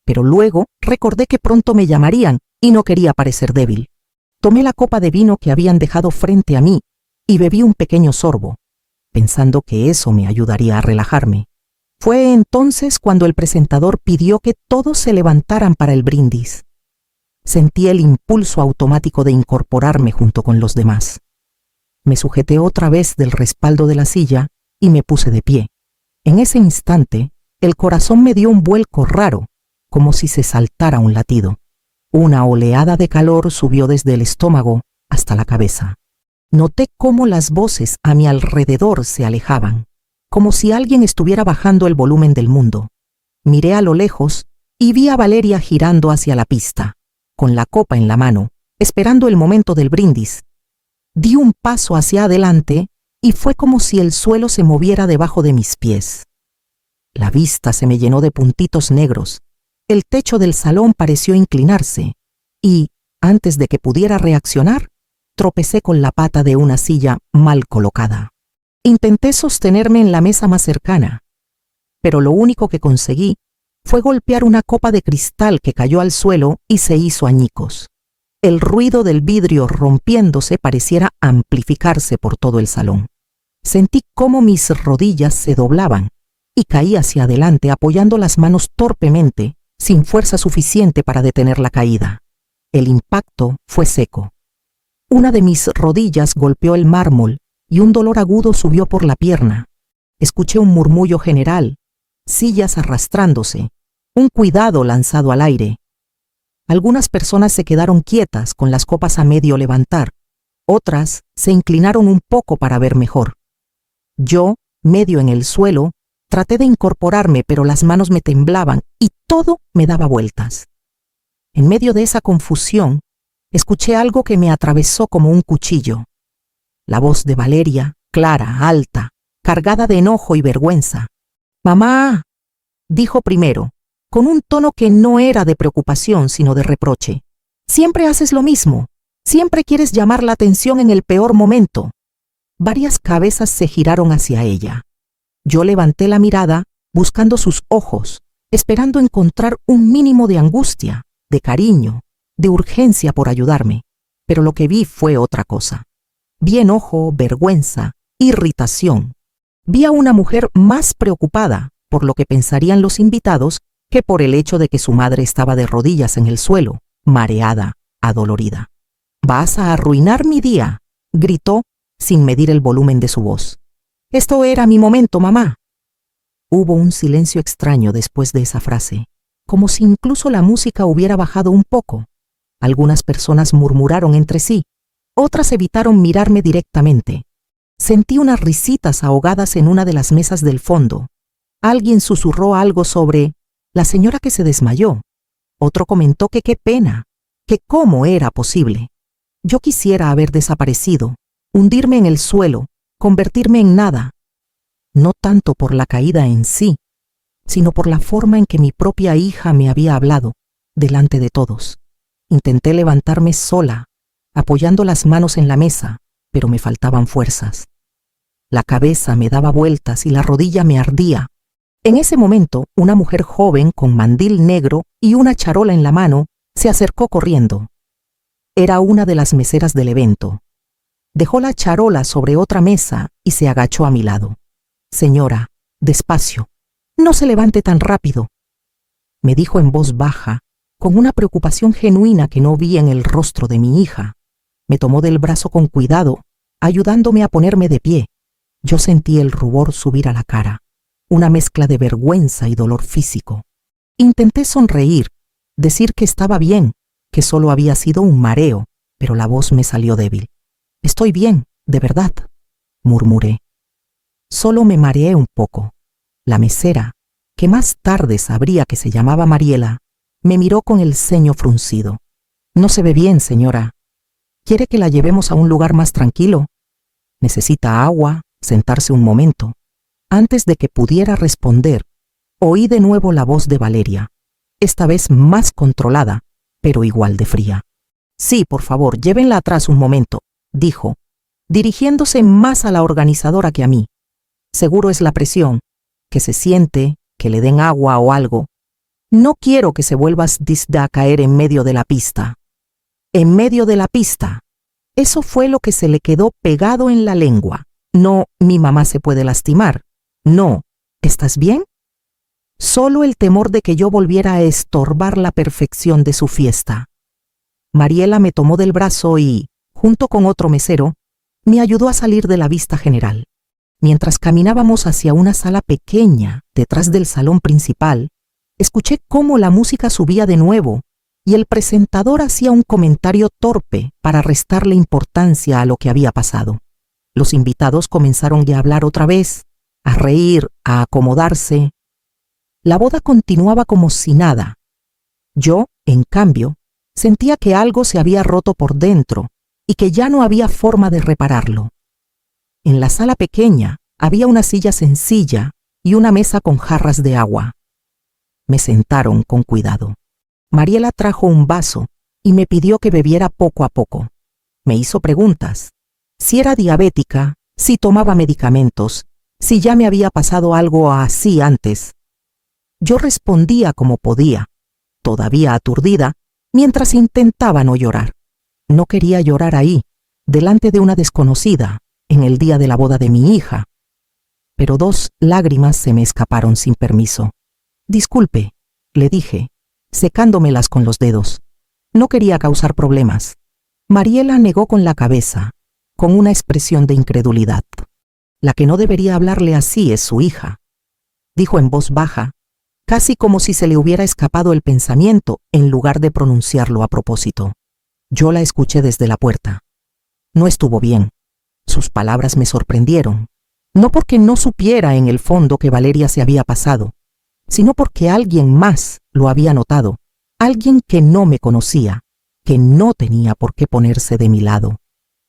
pero luego recordé que pronto me llamarían y no quería parecer débil. Tomé la copa de vino que habían dejado frente a mí y bebí un pequeño sorbo, pensando que eso me ayudaría a relajarme. Fue entonces cuando el presentador pidió que todos se levantaran para el brindis. Sentí el impulso automático de incorporarme junto con los demás. Me sujeté otra vez del respaldo de la silla y me puse de pie. En ese instante, el corazón me dio un vuelco raro, como si se saltara un latido. Una oleada de calor subió desde el estómago hasta la cabeza. Noté cómo las voces a mi alrededor se alejaban, como si alguien estuviera bajando el volumen del mundo. Miré a lo lejos y vi a Valeria girando hacia la pista, con la copa en la mano, esperando el momento del brindis. Di un paso hacia adelante y fue como si el suelo se moviera debajo de mis pies. La vista se me llenó de puntitos negros. El techo del salón pareció inclinarse y, antes de que pudiera reaccionar, tropecé con la pata de una silla mal colocada. Intenté sostenerme en la mesa más cercana, pero lo único que conseguí fue golpear una copa de cristal que cayó al suelo y se hizo añicos. El ruido del vidrio rompiéndose pareciera amplificarse por todo el salón. Sentí cómo mis rodillas se doblaban y caí hacia adelante apoyando las manos torpemente, sin fuerza suficiente para detener la caída. El impacto fue seco. Una de mis rodillas golpeó el mármol y un dolor agudo subió por la pierna. Escuché un murmullo general, sillas arrastrándose, un cuidado lanzado al aire. Algunas personas se quedaron quietas con las copas a medio levantar, otras se inclinaron un poco para ver mejor. Yo, medio en el suelo, traté de incorporarme, pero las manos me temblaban y todo me daba vueltas. En medio de esa confusión, escuché algo que me atravesó como un cuchillo. La voz de Valeria, clara, alta, cargada de enojo y vergüenza. «Mamá», dijo primero, con un tono que no era de preocupación, sino de reproche. «Siempre haces lo mismo. Siempre quieres llamar la atención en el peor momento». Varias cabezas se giraron hacia ella. Yo levanté la mirada, buscando sus ojos, esperando encontrar un mínimo de angustia, de cariño, de urgencia por ayudarme. Pero lo que vi fue otra cosa. Vi enojo, vergüenza, irritación. Vi a una mujer más preocupada por lo que pensarían los invitados que por el hecho de que su madre estaba de rodillas en el suelo, mareada, adolorida. «Vas a arruinar mi día», gritó sin medir el volumen de su voz. «Esto era mi momento, mamá». Hubo un silencio extraño después de esa frase, como si incluso la música hubiera bajado un poco. Algunas personas murmuraron entre sí, otras evitaron mirarme directamente. Sentí unas risitas ahogadas en una de las mesas del fondo. Alguien susurró algo sobre la señora que se desmayó. Otro comentó que qué pena, que cómo era posible. Yo quisiera haber desaparecido, hundirme en el suelo, convertirme en nada. No tanto por la caída en sí, sino por la forma en que mi propia hija me había hablado, delante de todos. Intenté levantarme sola, apoyando las manos en la mesa, pero me faltaban fuerzas. La cabeza me daba vueltas y la rodilla me ardía. En ese momento, una mujer joven con mandil negro y una charola en la mano se acercó corriendo. Era una de las meseras del evento. Dejó la charola sobre otra mesa y se agachó a mi lado. «Señora, despacio, no se levante tan rápido», me dijo en voz baja, con una preocupación genuina que no vi en el rostro de mi hija. Me tomó del brazo con cuidado, ayudándome a ponerme de pie. Yo sentí el rubor subir a la cara, una mezcla de vergüenza y dolor físico. Intenté sonreír, decir que estaba bien, que solo había sido un mareo, pero la voz me salió débil. «Estoy bien, de verdad», murmuré. Solo me mareé un poco. La mesera, que más tarde sabría que se llamaba Mariela, me miró con el ceño fruncido. «No se ve bien, señora. ¿Quiere que la llevemos a un lugar más tranquilo? ¿Necesita agua? Sentarse un momento». Antes de que pudiera responder, oí de nuevo la voz de Valeria, esta vez más controlada, pero igual de fría. «Sí, por favor, llévenla atrás un momento», dijo, dirigiéndose más a la organizadora que a mí. «Seguro es la presión, que se siente, que le den agua o algo. No quiero que se vuelva a caer en medio de la pista». «En medio de la pista». Eso fue lo que se le quedó pegado en la lengua. No, mi mamá se puede lastimar. No, ¿estás bien? Solo el temor de que yo volviera a estorbar la perfección de su fiesta. Mariela me tomó del brazo y, junto con otro mesero, me ayudó a salir de la vista general. Mientras caminábamos hacia una sala pequeña, detrás del salón principal, escuché cómo la música subía de nuevo y el presentador hacía un comentario torpe para restarle importancia a lo que había pasado. Los invitados comenzaron a hablar otra vez, a reír, a acomodarse. La boda continuaba como si nada. Yo, en cambio, sentía que algo se había roto por dentro y que ya no había forma de repararlo. En la sala pequeña había una silla sencilla y una mesa con jarras de agua. Me sentaron con cuidado. Mariela trajo un vaso y me pidió que bebiera poco a poco. Me hizo preguntas. Si era diabética, si tomaba medicamentos, si ya me había pasado algo así antes. Yo respondía como podía, todavía aturdida, mientras intentaba no llorar. No quería llorar ahí, delante de una desconocida, en el día de la boda de mi hija. Pero 2 lágrimas se me escaparon sin permiso. Disculpe, le dije, secándomelas con los dedos. No quería causar problemas. Mariela negó con la cabeza, con una expresión de incredulidad. La que no debería hablarle así es su hija, dijo en voz baja, casi como si se le hubiera escapado el pensamiento en lugar de pronunciarlo a propósito. Yo la escuché desde la puerta. No estuvo bien. Sus palabras me sorprendieron, no porque no supiera en el fondo que Valeria se había pasado, sino porque alguien más lo había notado, alguien que no me conocía, que no tenía por qué ponerse de mi lado.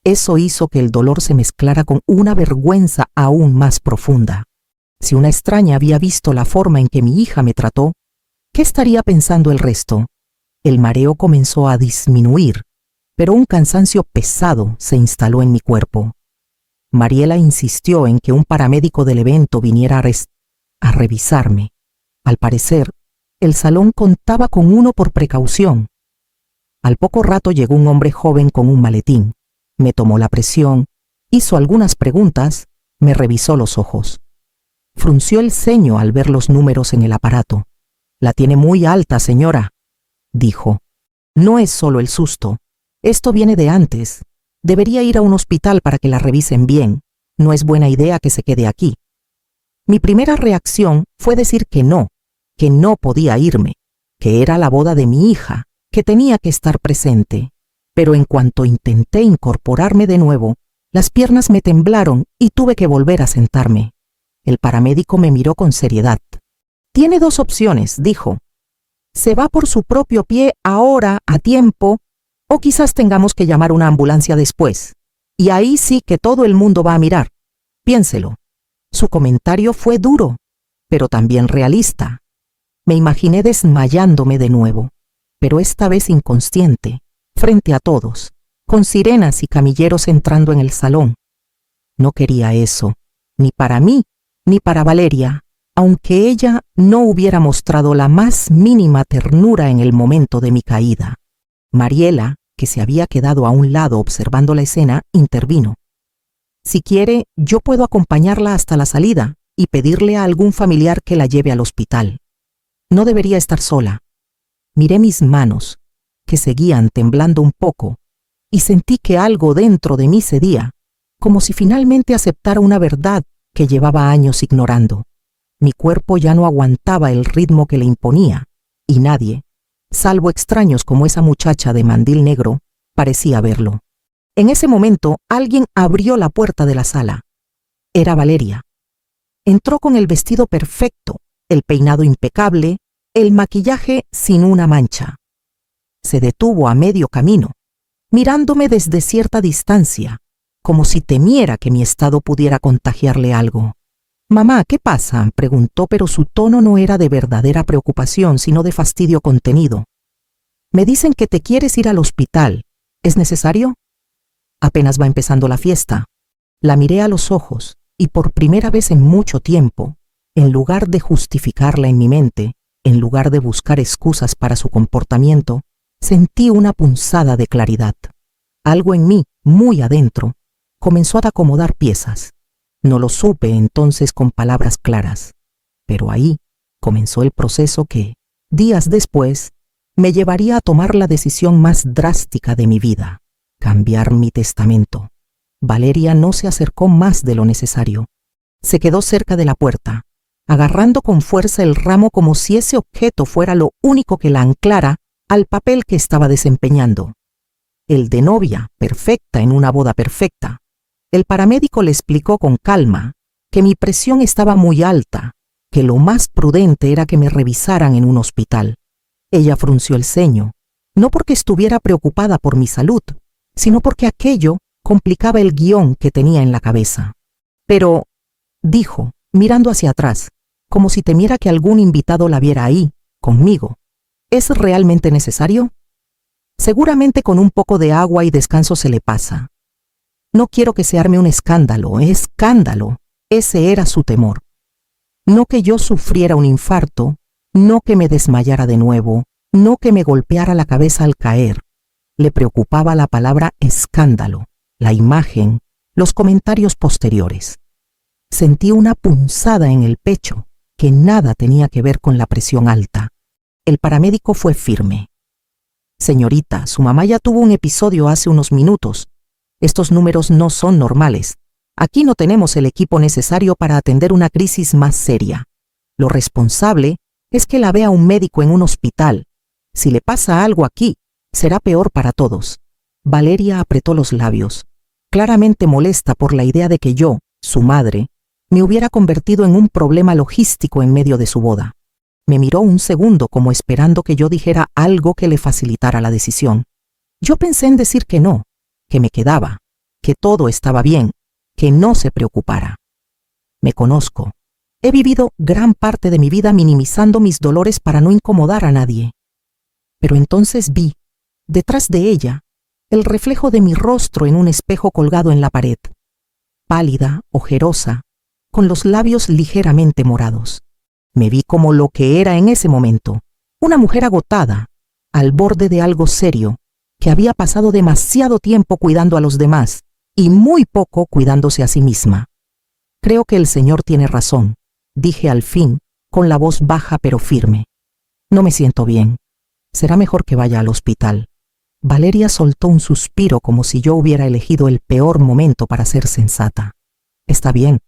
Eso hizo que el dolor se mezclara con una vergüenza aún más profunda. Si una extraña había visto la forma en que mi hija me trató, ¿qué estaría pensando el resto? El mareo comenzó a disminuir, pero un cansancio pesado se instaló en mi cuerpo. Mariela insistió en que un paramédico del evento viniera a revisarme. Al parecer, el salón contaba con uno por precaución. Al poco rato llegó un hombre joven con un maletín. Me tomó la presión, hizo algunas preguntas, me revisó los ojos. Frunció el ceño al ver los números en el aparato. «La tiene muy alta, señora», dijo. «No es solo el susto. Esto viene de antes. Debería ir a un hospital para que la revisen bien. No es buena idea que se quede aquí». Mi primera reacción fue decir que no podía irme, que era la boda de mi hija, que tenía que estar presente. Pero en cuanto intenté incorporarme de nuevo, las piernas me temblaron y tuve que volver a sentarme. El paramédico me miró con seriedad. «Tiene 2 opciones», dijo. «Se va por su propio pie ahora, a tiempo, o quizás tengamos que llamar una ambulancia después. Y ahí sí que todo el mundo va a mirar. Piénselo». Su comentario fue duro, pero también realista. Me imaginé desmayándome de nuevo, pero esta vez inconsciente, frente a todos, con sirenas y camilleros entrando en el salón. No quería eso, ni para mí, ni para Valeria, aunque ella no hubiera mostrado la más mínima ternura en el momento de mi caída. Mariela, que se había quedado a un lado observando la escena, intervino. «Si quiere, yo puedo acompañarla hasta la salida y pedirle a algún familiar que la lleve al hospital. No debería estar sola». Miré mis manos, que seguían temblando un poco, y sentí que algo dentro de mí cedía, como si finalmente aceptara una verdad que llevaba años ignorando. Mi cuerpo ya no aguantaba el ritmo que le imponía, y nadie, salvo extraños como esa muchacha de mandil negro, parecía verlo. En ese momento, alguien abrió la puerta de la sala. Era Valeria. Entró con el vestido perfecto, el peinado impecable, el maquillaje sin una mancha. Se detuvo a medio camino, mirándome desde cierta distancia, como si temiera que mi estado pudiera contagiarle algo. «Mamá, ¿qué pasa?», preguntó, pero su tono no era de verdadera preocupación, sino de fastidio contenido. «Me dicen que te quieres ir al hospital. ¿Es necesario?». «Apenas va empezando la fiesta». La miré a los ojos y por primera vez en mucho tiempo, en lugar de justificarla en mi mente, en lugar de buscar excusas para su comportamiento, sentí una punzada de claridad. Algo en mí, muy adentro, comenzó a acomodar piezas. No lo supe entonces con palabras claras, pero ahí comenzó el proceso que, días después, me llevaría a tomar la decisión más drástica de mi vida: cambiar mi testamento. Valeria no se acercó más de lo necesario. Se quedó cerca de la puerta, agarrando con fuerza el ramo como si ese objeto fuera lo único que la anclara al papel que estaba desempeñando. El de novia perfecta en una boda perfecta. El paramédico le explicó con calma que mi presión estaba muy alta, que lo más prudente era que me revisaran en un hospital. Ella frunció el ceño, no porque estuviera preocupada por mi salud, sino porque aquello complicaba el guión que tenía en la cabeza. Pero, dijo, mirando hacia atrás, como si temiera que algún invitado la viera ahí, conmigo, ¿es realmente necesario? Seguramente con un poco de agua y descanso se le pasa. No quiero que se arme un escándalo, escándalo. Ese era su temor. No que yo sufriera un infarto, no que me desmayara de nuevo, no que me golpeara la cabeza al caer. Le preocupaba la palabra escándalo, la imagen, los comentarios posteriores. Sentí una punzada en el pecho que nada tenía que ver con la presión alta. El paramédico fue firme. Señorita, su mamá ya tuvo un episodio hace unos minutos. Estos números no son normales. Aquí no tenemos el equipo necesario para atender una crisis más seria. Lo responsable es que la vea un médico en un hospital. Si le pasa algo aquí, será peor para todos. Valeria apretó los labios, claramente molesta por la idea de que yo, su madre, me hubiera convertido en un problema logístico en medio de su boda. Me miró un segundo como esperando que yo dijera algo que le facilitara la decisión. Yo pensé en decir que no, que me quedaba, que todo estaba bien, que no se preocupara. Me conozco. He vivido gran parte de mi vida minimizando mis dolores para no incomodar a nadie. Pero entonces vi, detrás de ella, el reflejo de mi rostro en un espejo colgado en la pared, pálida, ojerosa, con los labios ligeramente morados. Me vi como lo que era en ese momento, una mujer agotada, al borde de algo serio, que había pasado demasiado tiempo cuidando a los demás y muy poco cuidándose a sí misma. Creo que el Señor tiene razón, dije al fin, con la voz baja pero firme. No me siento bien. Será mejor que vaya al hospital. Valeria soltó un suspiro como si yo hubiera elegido el peor momento para ser sensata. Está bien,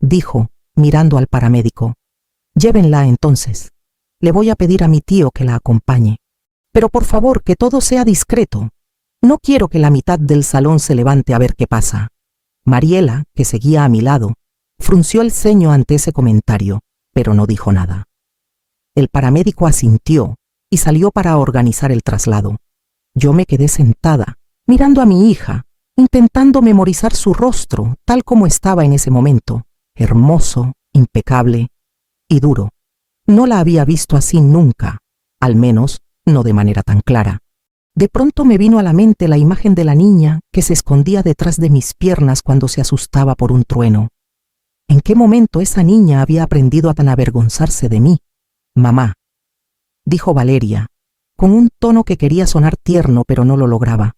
dijo, mirando al paramédico. Llévenla entonces. Le voy a pedir a mi tío que la acompañe. Pero por favor, que todo sea discreto. No quiero que la mitad del salón se levante a ver qué pasa. Mariela, que seguía a mi lado, frunció el ceño ante ese comentario, pero no dijo nada. El paramédico asintió y salió para organizar el traslado. Yo me quedé sentada, mirando a mi hija, intentando memorizar su rostro tal como estaba en ese momento, hermoso, impecable y duro. No la había visto así nunca, al menos no de manera tan clara. De pronto me vino a la mente la imagen de la niña que se escondía detrás de mis piernas cuando se asustaba por un trueno. ¿En qué momento esa niña había aprendido a tan avergonzarse de mí? Mamá, dijo Valeria, con un tono que quería sonar tierno pero no lo lograba.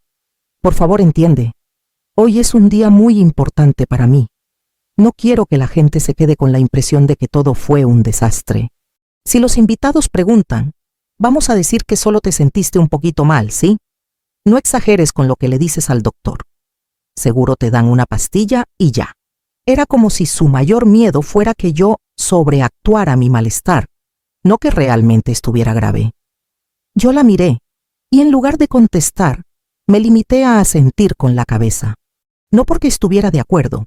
Por favor, entiende. Hoy es un día muy importante para mí. No quiero que la gente se quede con la impresión de que todo fue un desastre. Si los invitados preguntan, vamos a decir que solo te sentiste un poquito mal, ¿sí? No exageres con lo que le dices al doctor. Seguro te dan una pastilla y ya. Era como si su mayor miedo fuera que yo sobreactuara mi malestar, no que realmente estuviera grave. Yo la miré y en lugar de contestar, me limité a asentir con la cabeza. No porque estuviera de acuerdo,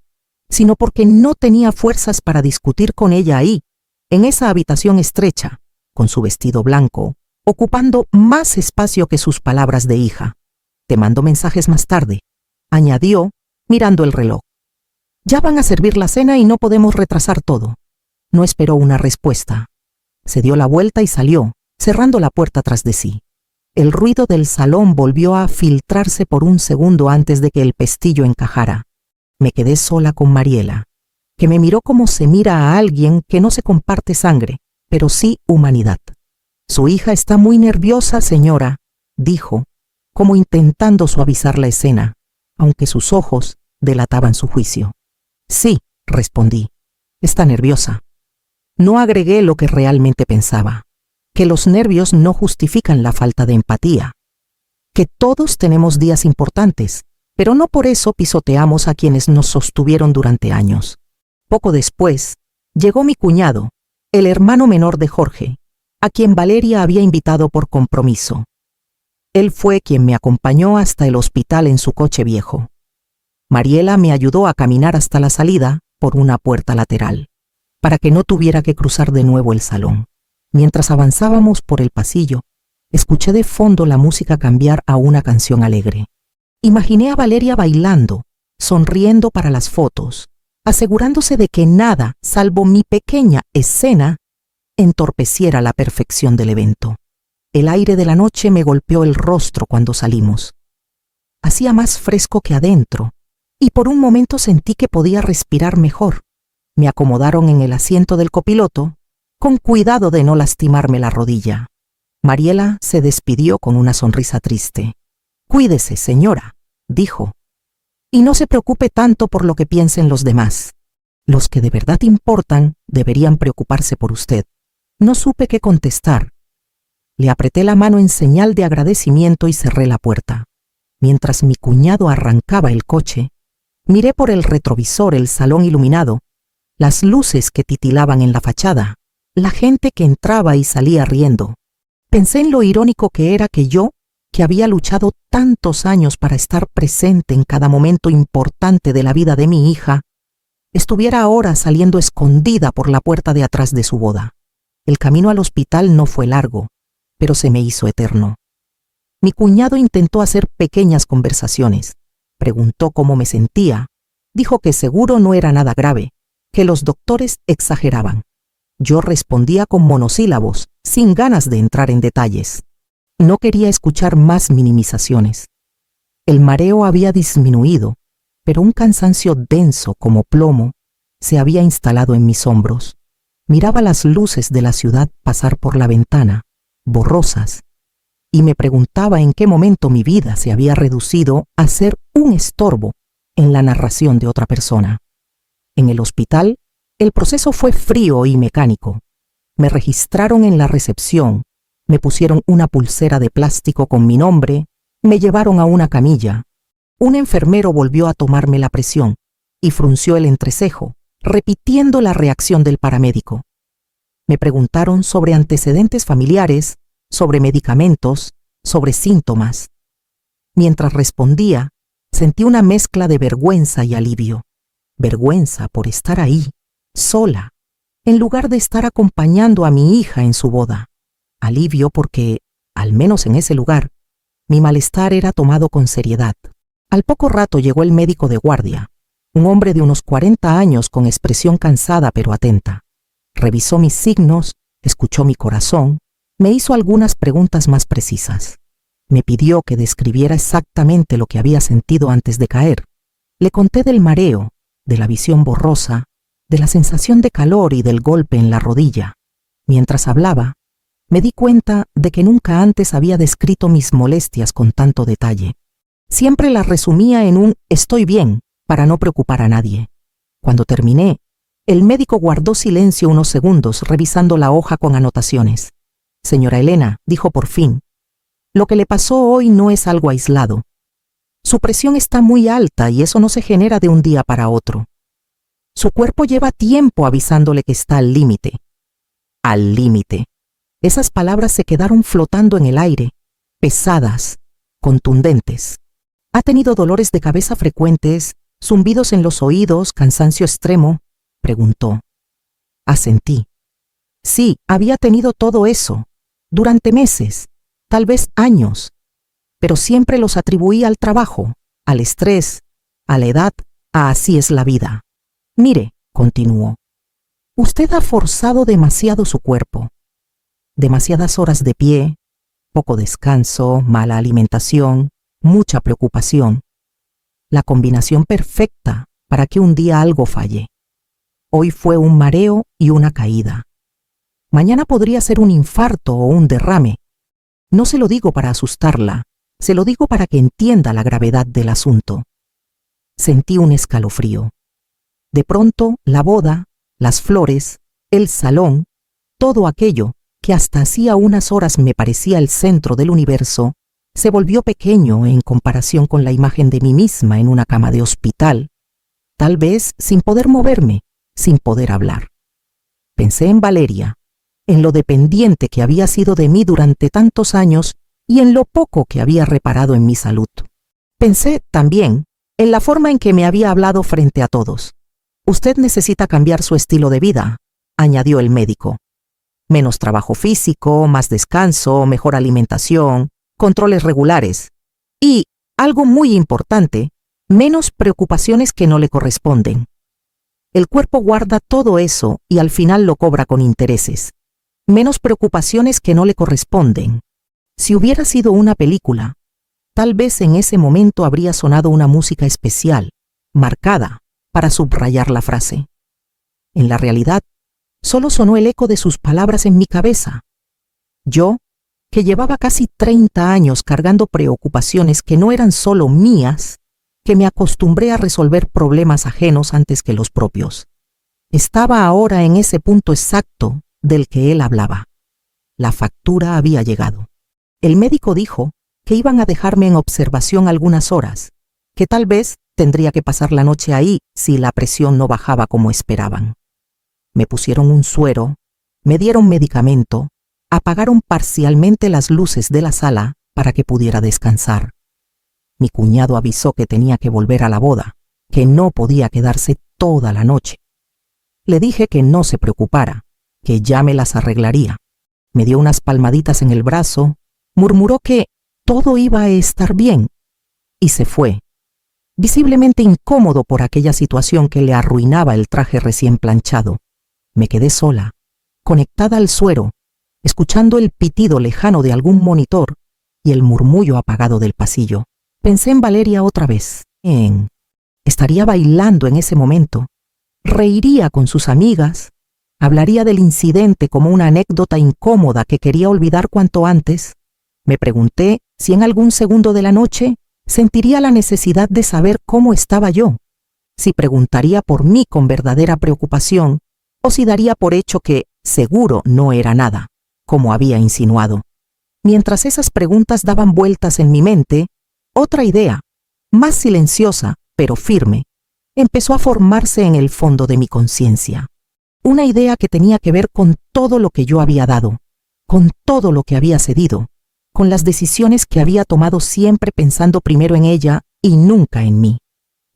sino porque no tenía fuerzas para discutir con ella ahí, en esa habitación estrecha, con su vestido blanco, ocupando más espacio que sus palabras de hija. Te mando mensajes más tarde, añadió, mirando el reloj. Ya van a servir la cena y no podemos retrasar todo. No esperó una respuesta. Se dio la vuelta y salió, cerrando la puerta tras de sí. El ruido del salón volvió a filtrarse por un segundo antes de que el pestillo encajara. Me quedé sola con Mariela, que me miró como se mira a alguien que no se comparte sangre, pero sí humanidad. Su hija está muy nerviosa, señora, dijo, como intentando suavizar la escena, aunque sus ojos delataban su juicio. Sí, respondí, está nerviosa. No agregué lo que realmente pensaba, que los nervios no justifican la falta de empatía, que todos tenemos días importantes, pero no por eso pisoteamos a quienes nos sostuvieron durante años. Poco después, llegó mi cuñado, el hermano menor de Jorge, a quien Valeria había invitado por compromiso. Él fue quien me acompañó hasta el hospital en su coche viejo. Mariela me ayudó a caminar hasta la salida por una puerta lateral, para que no tuviera que cruzar de nuevo el salón. Mientras avanzábamos por el pasillo, escuché de fondo la música cambiar a una canción alegre. Imaginé a Valeria bailando, sonriendo para las fotos, asegurándose de que nada, salvo mi pequeña escena, entorpeciera la perfección del evento. El aire de la noche me golpeó el rostro cuando salimos. Hacía más fresco que adentro, y por un momento sentí que podía respirar mejor. Me acomodaron en el asiento del copiloto, con cuidado de no lastimarme la rodilla. Mariela se despidió con una sonrisa triste. «Cuídese, señora», dijo, «y no se preocupe tanto por lo que piensen los demás. Los que de verdad importan deberían preocuparse por usted». No supe qué contestar. Le apreté la mano en señal de agradecimiento y cerré la puerta. Mientras mi cuñado arrancaba el coche, miré por el retrovisor el salón iluminado, las luces que titilaban en la fachada, la gente que entraba y salía riendo. Pensé en lo irónico que era que yo, que había luchado tantos años para estar presente en cada momento importante de la vida de mi hija, estuviera ahora saliendo escondida por la puerta de atrás de su boda. El camino al hospital no fue largo, pero se me hizo eterno. Mi cuñado intentó hacer pequeñas conversaciones. Preguntó cómo me sentía. Dijo que seguro no era nada grave, que los doctores exageraban. Yo respondía con monosílabos, sin ganas de entrar en detalles. No quería escuchar más minimizaciones. El mareo había disminuido, pero un cansancio denso como plomo se había instalado en mis hombros. Miraba las luces de la ciudad pasar por la ventana, borrosas, y me preguntaba en qué momento mi vida se había reducido a ser un estorbo en la narración de otra persona. En el hospital, el proceso fue frío y mecánico. Me registraron en la recepción, me pusieron una pulsera de plástico con mi nombre, me llevaron a una camilla. Un enfermero volvió a tomarme la presión y frunció el entrecejo, repitiendo la reacción del paramédico. Me preguntaron sobre antecedentes familiares, sobre medicamentos, sobre síntomas. Mientras respondía, sentí una mezcla de vergüenza y alivio. Vergüenza por estar ahí, sola, en lugar de estar acompañando a mi hija en su boda. Alivio porque, al menos en ese lugar, mi malestar era tomado con seriedad. Al poco rato llegó el médico de guardia, un hombre de unos 40 años con expresión cansada pero atenta. Revisó mis signos, escuchó mi corazón, me hizo algunas preguntas más precisas. Me pidió que describiera exactamente lo que había sentido antes de caer. Le conté del mareo, de la visión borrosa, de la sensación de calor y del golpe en la rodilla. Mientras hablaba, me di cuenta de que nunca antes había descrito mis molestias con tanto detalle. Siempre las resumía en un «estoy bien» para no preocupar a nadie. Cuando terminé, el médico guardó silencio unos segundos revisando la hoja con anotaciones. «Señora Elena», dijo por fin, «lo que le pasó hoy no es algo aislado. Su presión está muy alta y eso no se genera de un día para otro. Su cuerpo lleva tiempo avisándole que está al límite». Al límite. Esas palabras se quedaron flotando en el aire, pesadas, contundentes. «¿Ha tenido dolores de cabeza frecuentes, zumbidos en los oídos, cansancio extremo?», preguntó. Asentí. Sí, había tenido todo eso, durante meses, tal vez años, pero siempre los atribuí al trabajo, al estrés, a la edad, a así es la vida. «Mire», continuó, «usted ha forzado demasiado su cuerpo. Demasiadas horas de pie, poco descanso, mala alimentación, mucha preocupación. La combinación perfecta para que un día algo falle. Hoy fue un mareo y una caída. Mañana podría ser un infarto o un derrame. No se lo digo para asustarla, se lo digo para que entienda la gravedad del asunto». Sentí un escalofrío. De pronto, la boda, las flores, el salón, todo aquello que hasta hacía unas horas me parecía el centro del universo, se volvió pequeño en comparación con la imagen de mí misma en una cama de hospital, tal vez sin poder moverme, sin poder hablar. Pensé en Valeria, en lo dependiente que había sido de mí durante tantos años y en lo poco que había reparado en mi salud. Pensé también en la forma en que me había hablado frente a todos. Usted necesita cambiar su estilo de vida, añadió el médico. Menos trabajo físico, más descanso, mejor alimentación, controles regulares y, algo muy importante, menos preocupaciones que no le corresponden. El cuerpo guarda todo eso y al final lo cobra con intereses. Menos preocupaciones que no le corresponden. Si hubiera sido una película, tal vez en ese momento habría sonado una música especial, marcada, para subrayar la frase. En la realidad, solo sonó el eco de sus palabras en mi cabeza. Yo, que llevaba casi 30 años cargando preocupaciones que no eran solo mías, que me acostumbré a resolver problemas ajenos antes que los propios. Estaba ahora en ese punto exacto del que él hablaba. La factura había llegado. El médico dijo que iban a dejarme en observación algunas horas, que tal vez tendría que pasar la noche ahí si la presión no bajaba como esperaban. Me pusieron un suero, me dieron medicamento, apagaron parcialmente las luces de la sala para que pudiera descansar. Mi cuñado avisó que tenía que volver a la boda, que no podía quedarse toda la noche. Le dije que no se preocupara, que ya me las arreglaría. Me dio unas palmaditas en el brazo, murmuró que todo iba a estar bien y se fue, visiblemente incómodo por aquella situación que le arruinaba el traje recién planchado. Me quedé sola, conectada al suero, escuchando el pitido lejano de algún monitor y el murmullo apagado del pasillo. Pensé en Valeria otra vez. Estaría bailando en ese momento, reiría con sus amigas, hablaría del incidente como una anécdota incómoda que quería olvidar cuanto antes. Me pregunté si en algún segundo de la noche sentiría la necesidad de saber cómo estaba yo, si preguntaría por mí con verdadera preocupación o si daría por hecho que seguro no era nada, como había insinuado. Mientras esas preguntas daban vueltas en mi mente, otra idea, más silenciosa pero firme, empezó a formarse en el fondo de mi conciencia. Una idea que tenía que ver con todo lo que yo había dado, con todo lo que había cedido, con las decisiones que había tomado siempre pensando primero en ella y nunca en mí.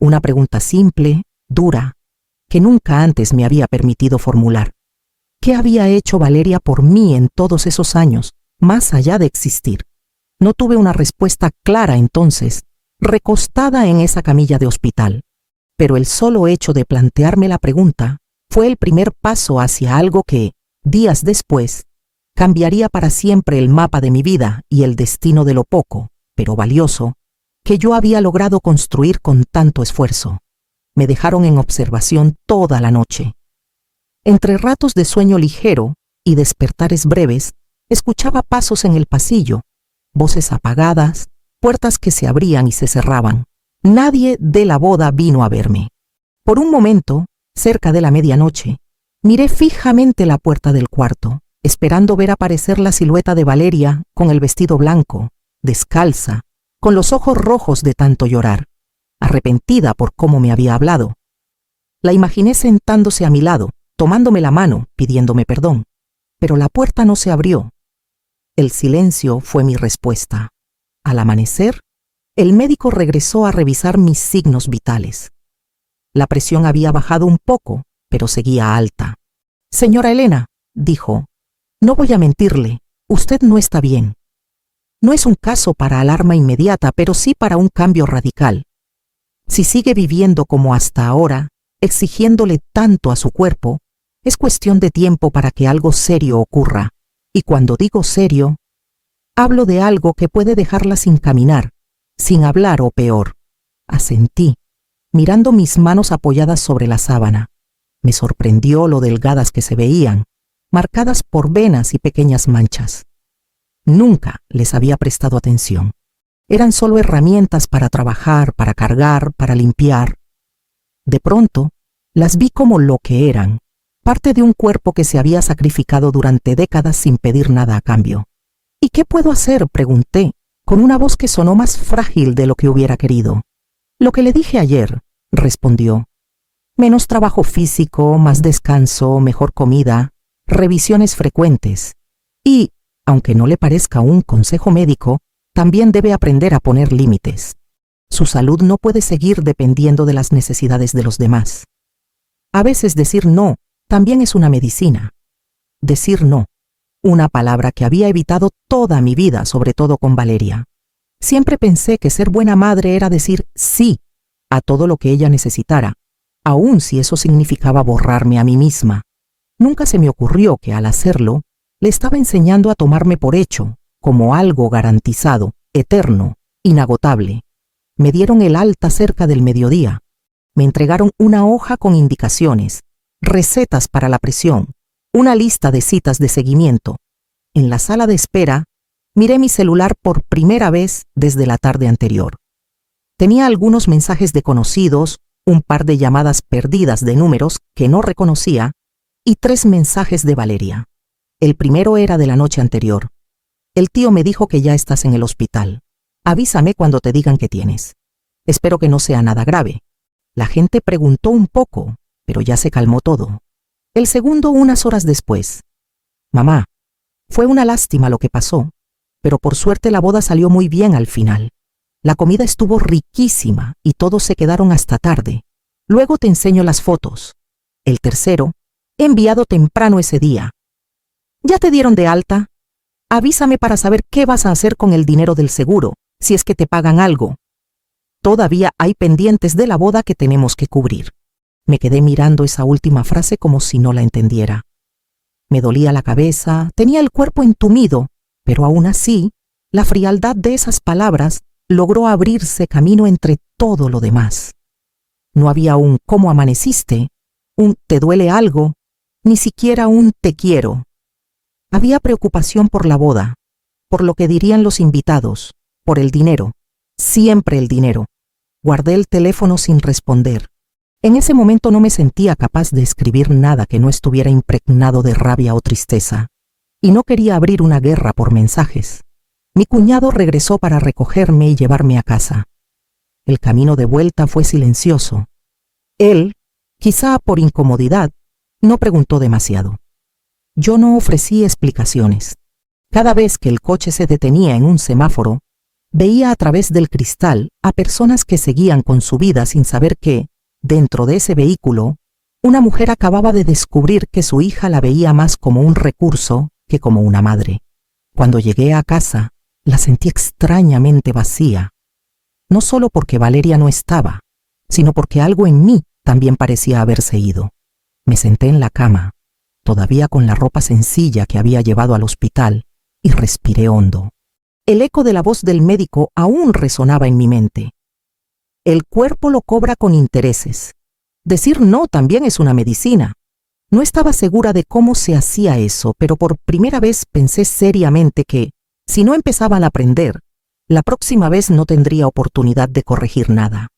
Una pregunta simple, dura, que nunca antes me había permitido formular. ¿Qué había hecho Valeria por mí en todos esos años, más allá de existir? No tuve una respuesta clara entonces, recostada en esa camilla de hospital. Pero el solo hecho de plantearme la pregunta fue el primer paso hacia algo que, días después, cambiaría para siempre el mapa de mi vida y el destino de lo poco, pero valioso, que yo había logrado construir con tanto esfuerzo. Me dejaron en observación toda la noche. Entre ratos de sueño ligero y despertares breves, escuchaba pasos en el pasillo, voces apagadas, puertas que se abrían y se cerraban. Nadie de la boda vino a verme. Por un momento, cerca de la medianoche, miré fijamente la puerta del cuarto, esperando ver aparecer la silueta de Valeria con el vestido blanco, descalza, con los ojos rojos de tanto llorar, arrepentida por cómo me había hablado. La imaginé sentándose a mi lado, tomándome la mano, pidiéndome perdón, pero la puerta no se abrió. El silencio fue mi respuesta. Al amanecer, el médico regresó a revisar mis signos vitales. La presión había bajado un poco, pero seguía alta. «Señora Elena», dijo, «no voy a mentirle, usted no está bien. No es un caso para alarma inmediata, pero sí para un cambio radical. Si sigue viviendo como hasta ahora, exigiéndole tanto a su cuerpo, es cuestión de tiempo para que algo serio ocurra. Y cuando digo serio, hablo de algo que puede dejarla sin caminar, sin hablar o peor». Asentí, mirando mis manos apoyadas sobre la sábana. Me sorprendió lo delgadas que se veían, marcadas por venas y pequeñas manchas. Nunca les había prestado atención. Eran solo herramientas para trabajar, para cargar, para limpiar. De pronto, las vi como lo que eran, parte de un cuerpo que se había sacrificado durante décadas sin pedir nada a cambio. «¿Y qué puedo hacer?», pregunté, con una voz que sonó más frágil de lo que hubiera querido. «Lo que le dije ayer», respondió. «Menos trabajo físico, más descanso, mejor comida, revisiones frecuentes. Y, aunque no le parezca un consejo médico, también debe aprender a poner límites. Su salud no puede seguir dependiendo de las necesidades de los demás». A veces decir no también es una medicina. Decir no, una palabra que había evitado toda mi vida, sobre todo con Valeria. Siempre pensé que ser buena madre era decir sí a todo lo que ella necesitara, aun si eso significaba borrarme a mí misma. Nunca se me ocurrió que al hacerlo, le estaba enseñando a tomarme por hecho, como algo garantizado, eterno, inagotable. Me dieron el alta cerca del mediodía. Me entregaron una hoja con indicaciones, recetas para la presión, una lista de citas de seguimiento. En la sala de espera, miré mi celular por primera vez desde la tarde anterior. Tenía algunos mensajes de conocidos, un par de llamadas perdidas de números que no reconocía y 3 mensajes de Valeria. El primero era de la noche anterior. El tío me dijo que ya estás en el hospital. Avísame cuando te digan qué tienes. Espero que no sea nada grave. La gente preguntó un poco, pero ya se calmó todo. El segundo unas horas después. Mamá, fue una lástima lo que pasó, pero por suerte la boda salió muy bien al final. La comida estuvo riquísima y todos se quedaron hasta tarde. Luego te enseño las fotos. El tercero, enviado temprano ese día. ¿Ya te dieron de alta? Avísame para saber qué vas a hacer con el dinero del seguro, si es que te pagan algo. Todavía hay pendientes de la boda que tenemos que cubrir. Me quedé mirando esa última frase como si no la entendiera. Me dolía la cabeza, tenía el cuerpo entumido, pero aún así, la frialdad de esas palabras logró abrirse camino entre todo lo demás. No había un ¿cómo amaneciste?, un ¿te duele algo?, ni siquiera un «te quiero». Había preocupación por la boda, por lo que dirían los invitados, por el dinero, siempre el dinero. Guardé el teléfono sin responder. En ese momento no me sentía capaz de escribir nada que no estuviera impregnado de rabia o tristeza, y no quería abrir una guerra por mensajes. Mi cuñado regresó para recogerme y llevarme a casa. El camino de vuelta fue silencioso. Él, quizá por incomodidad, no preguntó demasiado. Yo no ofrecí explicaciones. Cada vez que el coche se detenía en un semáforo, veía a través del cristal a personas que seguían con su vida sin saber que, dentro de ese vehículo, una mujer acababa de descubrir que su hija la veía más como un recurso que como una madre. Cuando llegué a casa, la sentí extrañamente vacía, no solo porque Valeria no estaba, sino porque algo en mí también parecía haberse ido. Me senté en la cama, todavía con la ropa sencilla que había llevado al hospital, y respiré hondo. El eco de la voz del médico aún resonaba en mi mente. El cuerpo lo cobra con intereses. Decir no también es una medicina. No estaba segura de cómo se hacía eso, pero por primera vez pensé seriamente que, si no empezaban a aprender, la próxima vez no tendría oportunidad de corregir nada.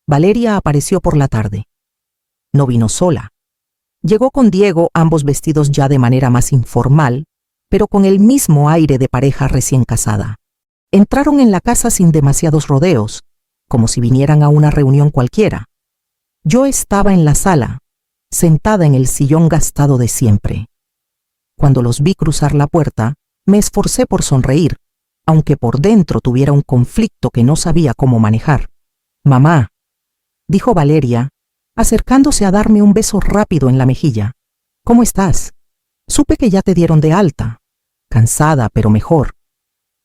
Valeria apareció por la tarde. No vino sola. Llegó con Diego, ambos vestidos ya de manera más informal, pero con el mismo aire de pareja recién casada. Entraron en la casa sin demasiados rodeos, como si vinieran a una reunión cualquiera. Yo estaba en la sala, sentada en el sillón gastado de siempre. Cuando los vi cruzar la puerta, me esforcé por sonreír, aunque por dentro tuviera un conflicto que no sabía cómo manejar. «Mamá», dijo Valeria, acercándose a darme un beso rápido en la mejilla. «¿Cómo estás? Supe que ya te dieron de alta. Cansada, pero mejor».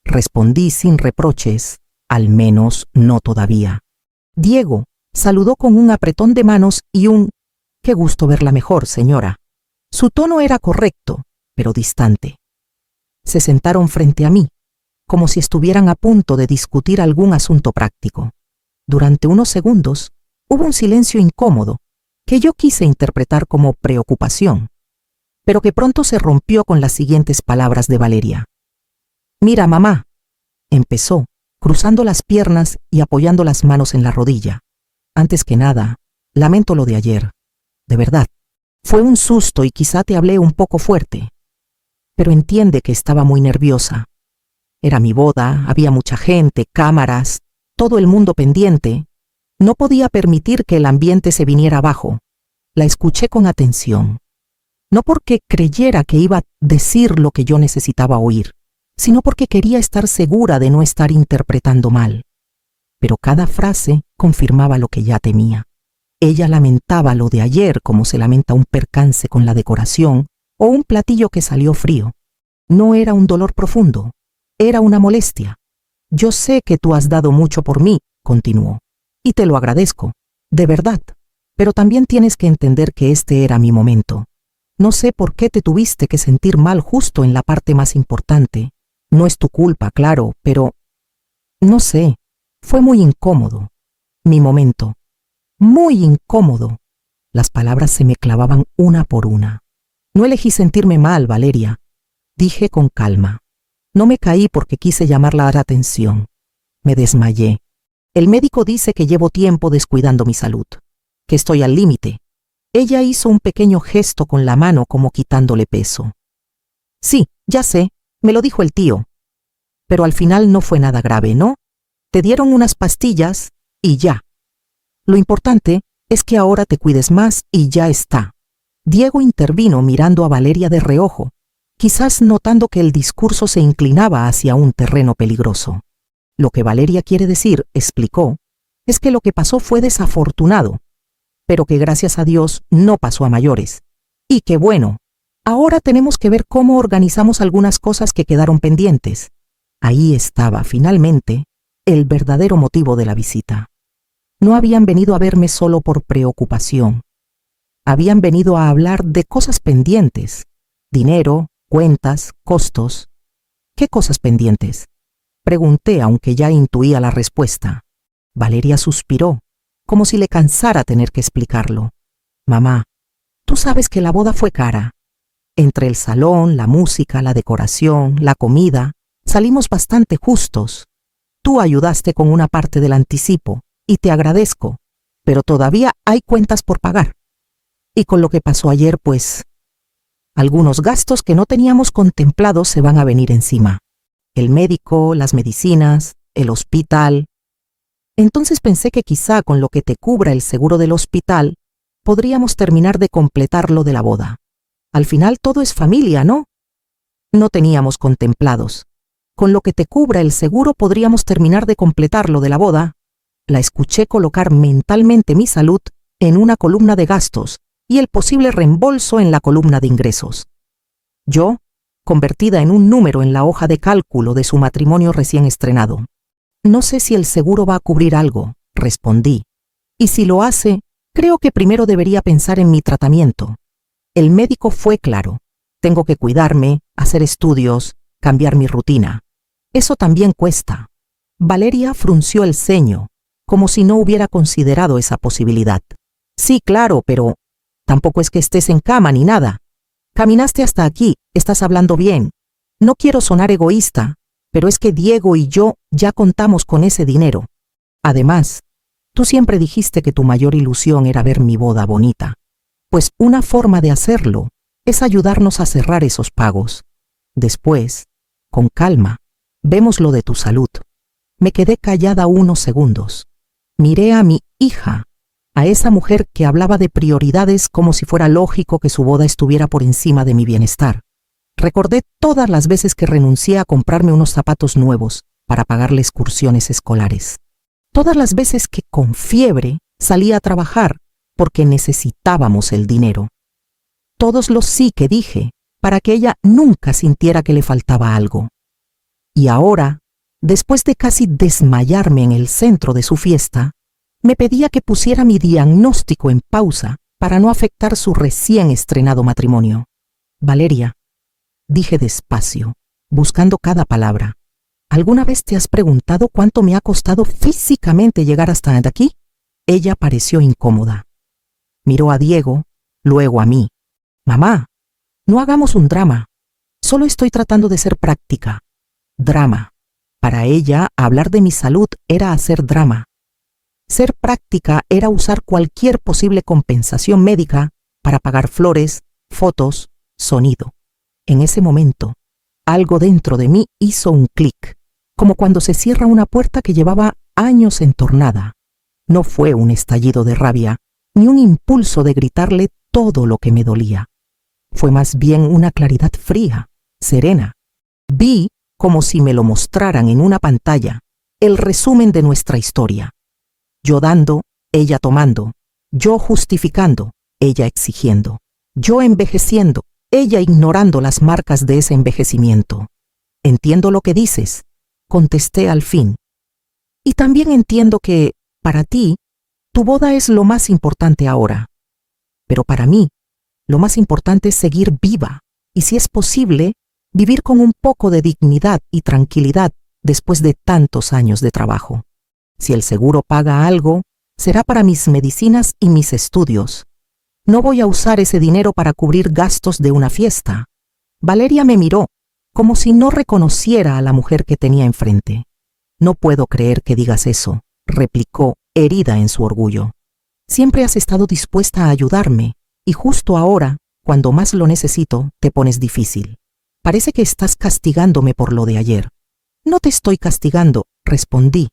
Respondí sin reproches, al menos no todavía. Diego saludó con un apretón de manos y un «Qué gusto verla mejor, señora». Su tono era correcto, pero distante. Se sentaron frente a mí, como si estuvieran a punto de discutir algún asunto práctico. Durante unos segundos hubo un silencio incómodo, que yo quise interpretar como preocupación, pero que pronto se rompió con las siguientes palabras de Valeria. «Mira, mamá», empezó, cruzando las piernas y apoyando las manos en la rodilla. «Antes que nada, lamento lo de ayer. De verdad, fue un susto y quizá te hablé un poco fuerte. Pero entiende que estaba muy nerviosa. Era mi boda, había mucha gente, cámaras, todo el mundo pendiente. No podía permitir que el ambiente se viniera abajo. La escuché con atención. No porque creyera que iba a decir lo que yo necesitaba oír, sino porque quería estar segura de no estar interpretando mal. Pero cada frase confirmaba lo que ya temía. Ella lamentaba lo de ayer como se lamenta un percance con la decoración o un platillo que salió frío. No era un dolor profundo, era una molestia. Yo sé que tú has dado mucho por mí, continuó, y te lo agradezco, de verdad, pero también tienes que entender que este era mi momento. No sé por qué te tuviste que sentir mal justo en la parte más importante. No es tu culpa, claro, pero... no sé, fue muy incómodo. Mi momento. Muy incómodo. Las palabras se me clavaban una por una. No elegí sentirme mal, Valeria, dije con calma. No me caí porque quise llamar la atención. Me desmayé. El médico dice que llevo tiempo descuidando mi salud, que estoy al límite. Ella hizo un pequeño gesto con la mano como quitándole peso. Sí, ya sé, me lo dijo el tío. Pero al final no fue nada grave, ¿no? Te dieron unas pastillas y ya. Lo importante es que ahora te cuides más y ya está. Diego intervino mirando a Valeria de reojo, quizás notando que el discurso se inclinaba hacia un terreno peligroso. Lo que Valeria quiere decir, explicó, es que lo que pasó fue desafortunado, pero que gracias a Dios no pasó a mayores. Y que bueno, ahora tenemos que ver cómo organizamos algunas cosas que quedaron pendientes. Ahí estaba, finalmente, el verdadero motivo de la visita. No habían venido a verme solo por preocupación. Habían venido a hablar de cosas pendientes. Dinero, cuentas, costos. ¿Qué cosas pendientes? Pregunté, aunque ya intuía la respuesta. Valeria suspiró, como si le cansara tener que explicarlo. Mamá, tú sabes que la boda fue cara. Entre el salón, la música, la decoración, la comida, salimos bastante justos. Tú ayudaste con una parte del anticipo, y te agradezco, pero todavía hay cuentas por pagar. Y con lo que pasó ayer, pues, algunos gastos que no teníamos contemplados se van a venir encima. El médico, las medicinas, el hospital. Entonces pensé que quizá con lo que te cubra el seguro del hospital, podríamos terminar de completar lo de la boda. Al final todo es familia, ¿no? No teníamos contemplados. Con lo que te cubra el seguro podríamos terminar de completar lo de la boda. La escuché colocar mentalmente mi salud en una columna de gastos y el posible reembolso en la columna de ingresos. Yo, convertida en un número en la hoja de cálculo de su matrimonio recién estrenado. No sé si el seguro va a cubrir algo, respondí. Y si lo hace, creo que primero debería pensar en mi tratamiento. El médico fue claro. Tengo que cuidarme, hacer estudios, cambiar mi rutina. Eso también cuesta. Valeria frunció el ceño, como si no hubiera considerado esa posibilidad. Sí, claro, pero tampoco es que estés en cama ni nada. Caminaste hasta aquí, estás hablando bien. No quiero sonar egoísta, pero es que Diego y yo ya contamos con ese dinero. Además, tú siempre dijiste que tu mayor ilusión era ver mi boda bonita. Pues una forma de hacerlo es ayudarnos a cerrar esos pagos. Después, con calma, vemos lo de tu salud. Me quedé callada unos segundos. Miré a mi hija, a esa mujer que hablaba de prioridades como si fuera lógico que su boda estuviera por encima de mi bienestar. Recordé todas las veces que renuncié a comprarme unos zapatos nuevos para pagarle excursiones escolares. Todas las veces que con fiebre salía a trabajar porque necesitábamos el dinero. Todos los sí que dije para que ella nunca sintiera que le faltaba algo. Y ahora, después de casi desmayarme en el centro de su fiesta, me pedía que pusiera mi diagnóstico en pausa para no afectar su recién estrenado matrimonio. Valeria, dije despacio, buscando cada palabra, ¿alguna vez te has preguntado cuánto me ha costado físicamente llegar hasta aquí? Ella pareció incómoda. Miró a Diego, luego a mí. Mamá, no hagamos un drama. Solo estoy tratando de ser práctica. Drama. Para ella, hablar de mi salud era hacer drama. Ser práctica era usar cualquier posible compensación médica para pagar flores, fotos, sonido. En ese momento, algo dentro de mí hizo un clic, como cuando se cierra una puerta que llevaba años entornada. No fue un estallido de rabia, ni un impulso de gritarle todo lo que me dolía. Fue más bien una claridad fría, serena. Vi, como si me lo mostraran en una pantalla, el resumen de nuestra historia. Yo dando, ella tomando, Yo justificando, ella exigiendo. Yo envejeciendo, ella ignorando las marcas de ese envejecimiento. Entiendo lo que dices, contesté al fin. Y también entiendo que, para ti, tu boda es lo más importante ahora. Pero para mí, lo más importante es seguir viva y, si es posible, vivir con un poco de dignidad y tranquilidad después de tantos años de trabajo. Si el seguro paga algo, será para mis medicinas y mis estudios. No voy a usar ese dinero para cubrir gastos de una fiesta. Valeria me miró, como si no reconociera a la mujer que tenía enfrente. No puedo creer que digas eso, replicó, herida en su orgullo. Siempre has estado dispuesta a ayudarme, y justo ahora, cuando más lo necesito, te pones difícil. Parece que estás castigándome por lo de ayer. No te estoy castigando, respondí.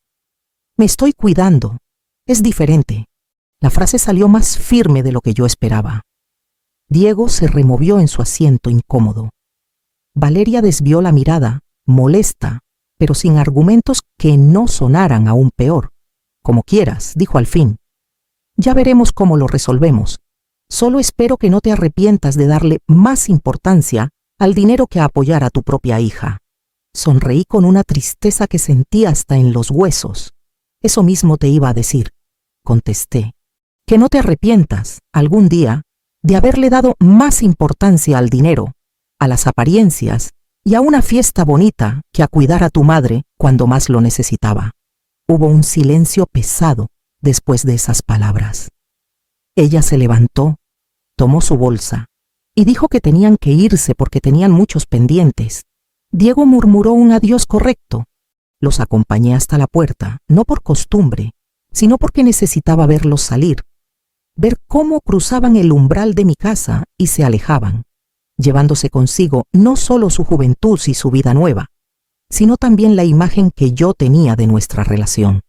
Me estoy cuidando. Es diferente. La frase salió más firme de lo que yo esperaba. Diego se removió en su asiento incómodo. Valeria desvió la mirada, molesta, pero sin argumentos que no sonaran aún peor. Como quieras, dijo al fin. Ya veremos cómo lo resolvemos. Solo espero que no te arrepientas de darle más importancia al dinero que a apoyar a tu propia hija. Sonreí con una tristeza que sentí hasta en los huesos. Eso mismo te iba a decir, contesté. Que no te arrepientas, algún día, de haberle dado más importancia al dinero, a las apariencias y a una fiesta bonita que a cuidar a tu madre cuando más lo necesitaba. Hubo un silencio pesado después de esas palabras. Ella se levantó, tomó su bolsa y dijo que tenían que irse porque tenían muchos pendientes. Diego murmuró un adiós correcto. Los acompañé hasta la puerta, no por costumbre, sino porque necesitaba verlos salir, ver cómo cruzaban el umbral de mi casa y se alejaban, llevándose consigo no solo su juventud y su vida nueva, sino también la imagen que yo tenía de nuestra relación.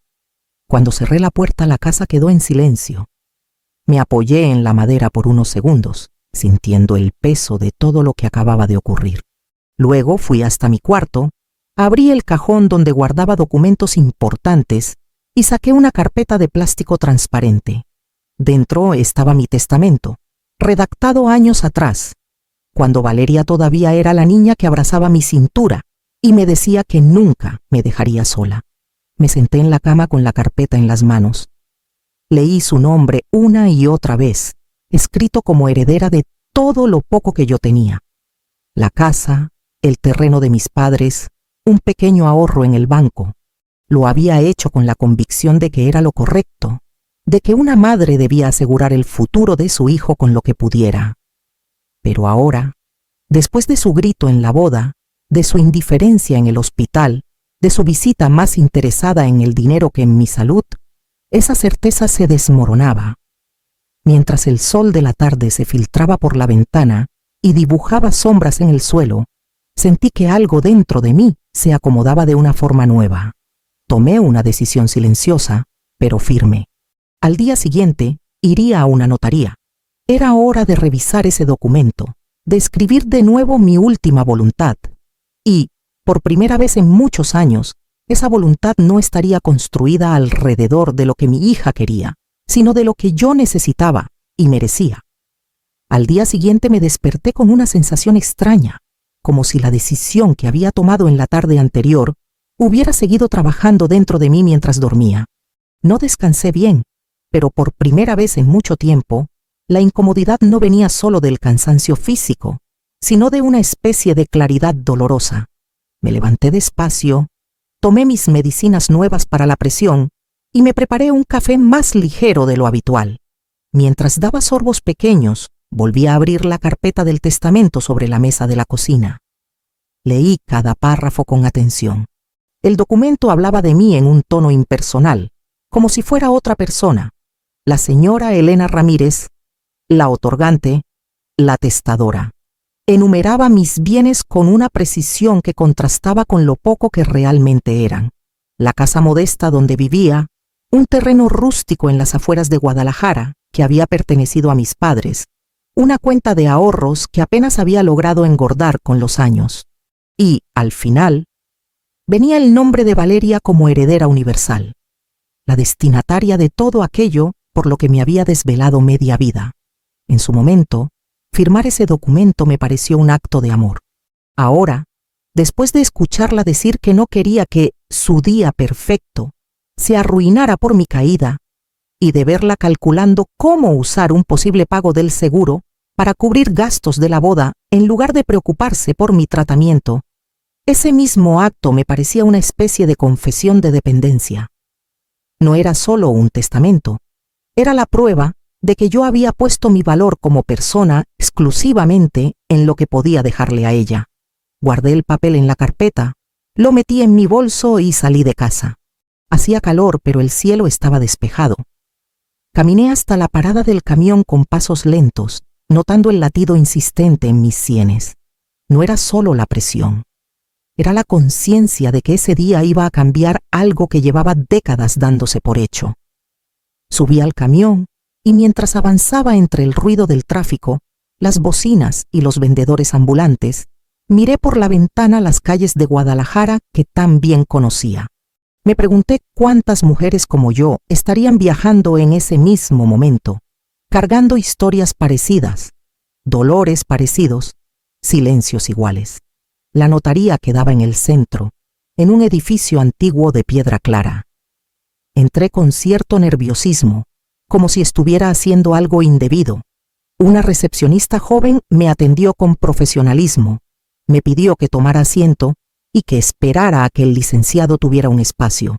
Cuando cerré la puerta, la casa quedó en silencio. Me apoyé en la madera por unos segundos, sintiendo el peso de todo lo que acababa de ocurrir. Luego fui hasta mi cuarto, abrí el cajón donde guardaba documentos importantes y saqué una carpeta de plástico transparente. Dentro estaba mi testamento, redactado años atrás, cuando Valeria todavía era la niña que abrazaba mi cintura y me decía que nunca me dejaría sola. Me senté en la cama con la carpeta en las manos. Leí su nombre una y otra vez, escrito como heredera de todo lo poco que yo tenía. La casa, el terreno de mis padres, un pequeño ahorro en el banco. Lo había hecho con la convicción de que era lo correcto, de que una madre debía asegurar el futuro de su hijo con lo que pudiera. Pero ahora, después de su grito en la boda, de su indiferencia en el hospital, de su visita más interesada en el dinero que en mi salud, esa certeza se desmoronaba. Mientras el sol de la tarde se filtraba por la ventana y dibujaba sombras en el suelo, sentí que algo dentro de mí se acomodaba de una forma nueva. Tomé una decisión silenciosa, pero firme. Al día siguiente, iría a una notaría. Era hora de revisar ese documento, de escribir de nuevo mi última voluntad. Y, por primera vez en muchos años, esa voluntad no estaría construida alrededor de lo que mi hija quería, sino de lo que yo necesitaba y merecía. Al día siguiente me desperté con una sensación extraña, como si la decisión que había tomado en la tarde anterior hubiera seguido trabajando dentro de mí mientras dormía. No descansé bien, pero por primera vez en mucho tiempo, la incomodidad no venía solo del cansancio físico, sino de una especie de claridad dolorosa. Me levanté despacio, tomé mis medicinas nuevas para la presión y me preparé un café más ligero de lo habitual. Mientras daba sorbos pequeños, volví a abrir la carpeta del testamento sobre la mesa de la cocina. Leí cada párrafo con atención. El documento hablaba de mí en un tono impersonal, como si fuera otra persona, la señora Elena Ramírez, la otorgante, la testadora. Enumeraba mis bienes con una precisión que contrastaba con lo poco que realmente eran. La casa modesta donde vivía, un terreno rústico en las afueras de Guadalajara que había pertenecido a mis padres, una cuenta de ahorros que apenas había logrado engordar con los años. Y, al final, venía el nombre de Valeria como heredera universal, la destinataria de todo aquello por lo que me había desvelado media vida. En su momento, firmar ese documento me pareció un acto de amor. Ahora, después de escucharla decir que no quería que su día perfecto se arruinara por mi caída, y de verla calculando cómo usar un posible pago del seguro para cubrir gastos de la boda en lugar de preocuparse por mi tratamiento, ese mismo acto me parecía una especie de confesión de dependencia. No era solo un testamento, era la prueba de que yo había puesto mi valor como persona exclusivamente en lo que podía dejarle a ella. Guardé el papel en la carpeta, lo metí en mi bolso y salí de casa. Hacía calor, pero el cielo estaba despejado. Caminé hasta la parada del camión con pasos lentos, notando el latido insistente en mis sienes. No era solo la presión. Era la conciencia de que ese día iba a cambiar algo que llevaba décadas dándose por hecho. Subí al camión y mientras avanzaba entre el ruido del tráfico, las bocinas y los vendedores ambulantes, miré por la ventana las calles de Guadalajara que tan bien conocía. Me pregunté cuántas mujeres como yo estarían viajando en ese mismo momento, cargando historias parecidas, dolores parecidos, silencios iguales. La notaría quedaba en el centro, en un edificio antiguo de piedra clara. Entré con cierto nerviosismo, como si estuviera haciendo algo indebido. Una recepcionista joven me atendió con profesionalismo, me pidió que tomara asiento y que esperara a que el licenciado tuviera un espacio.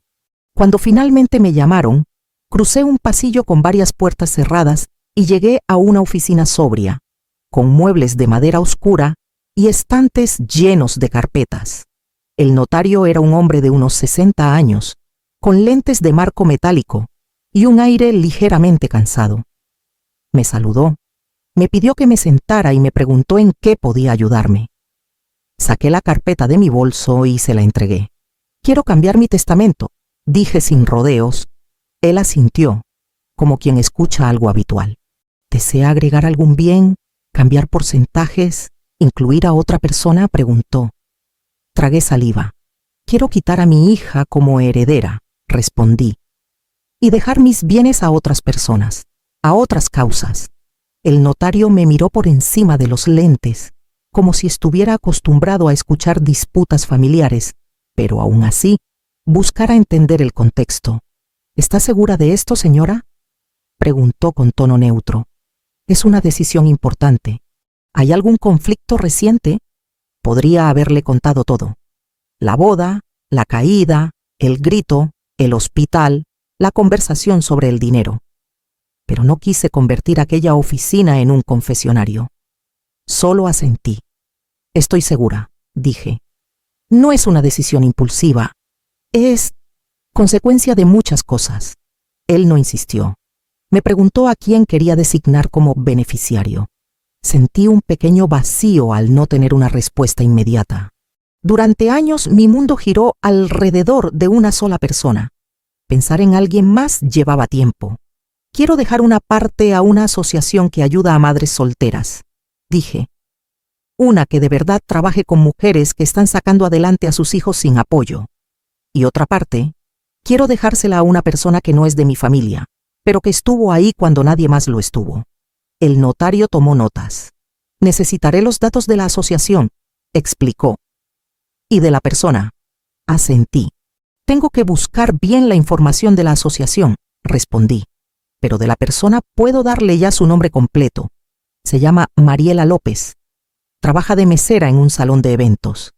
Cuando finalmente me llamaron, crucé un pasillo con varias puertas cerradas y llegué a una oficina sobria, con muebles de madera oscura y estantes llenos de carpetas. El notario era un hombre de unos 60 años, con lentes de marco metálico y un aire ligeramente cansado. Me saludó, me pidió que me sentara y me preguntó en qué podía ayudarme. Saqué la carpeta de mi bolso y se la entregué. «Quiero cambiar mi testamento», dije sin rodeos. Él asintió, como quien escucha algo habitual. «¿Desea agregar algún bien, cambiar porcentajes, incluir a otra persona?», preguntó. Tragué saliva. «Quiero quitar a mi hija como heredera», respondí, «y dejar mis bienes a otras personas, a otras causas». El notario me miró por encima de los lentes, como si estuviera acostumbrado a escuchar disputas familiares, pero aún así, buscara entender el contexto. «¿Está segura de esto, señora?», preguntó con tono neutro. «Es una decisión importante. ¿Hay algún conflicto reciente?». Podría haberle contado todo. La boda, la caída, el grito, el hospital, la conversación sobre el dinero. Pero no quise convertir aquella oficina en un confesionario. Solo asentí. «Estoy segura», dije. «No es una decisión impulsiva. Es consecuencia de muchas cosas». Él no insistió. Me preguntó a quién quería designar como beneficiario. Sentí un pequeño vacío al no tener una respuesta inmediata. Durante años mi mundo giró alrededor de una sola persona. Pensar en alguien más llevaba tiempo. «Quiero dejar una parte a una asociación que ayuda a madres solteras», dije. «Una que de verdad trabaje con mujeres que están sacando adelante a sus hijos sin apoyo. Y otra parte, quiero dejársela a una persona que no es de mi familia, pero que estuvo ahí cuando nadie más lo estuvo». El notario tomó notas. «Necesitaré los datos de la asociación», explicó. «Y de la persona», asentí. «Tengo que buscar bien la información de la asociación», respondí. «Pero de la persona puedo darle ya su nombre completo. Se llama Mariela López. Trabaja de mesera en un salón de eventos».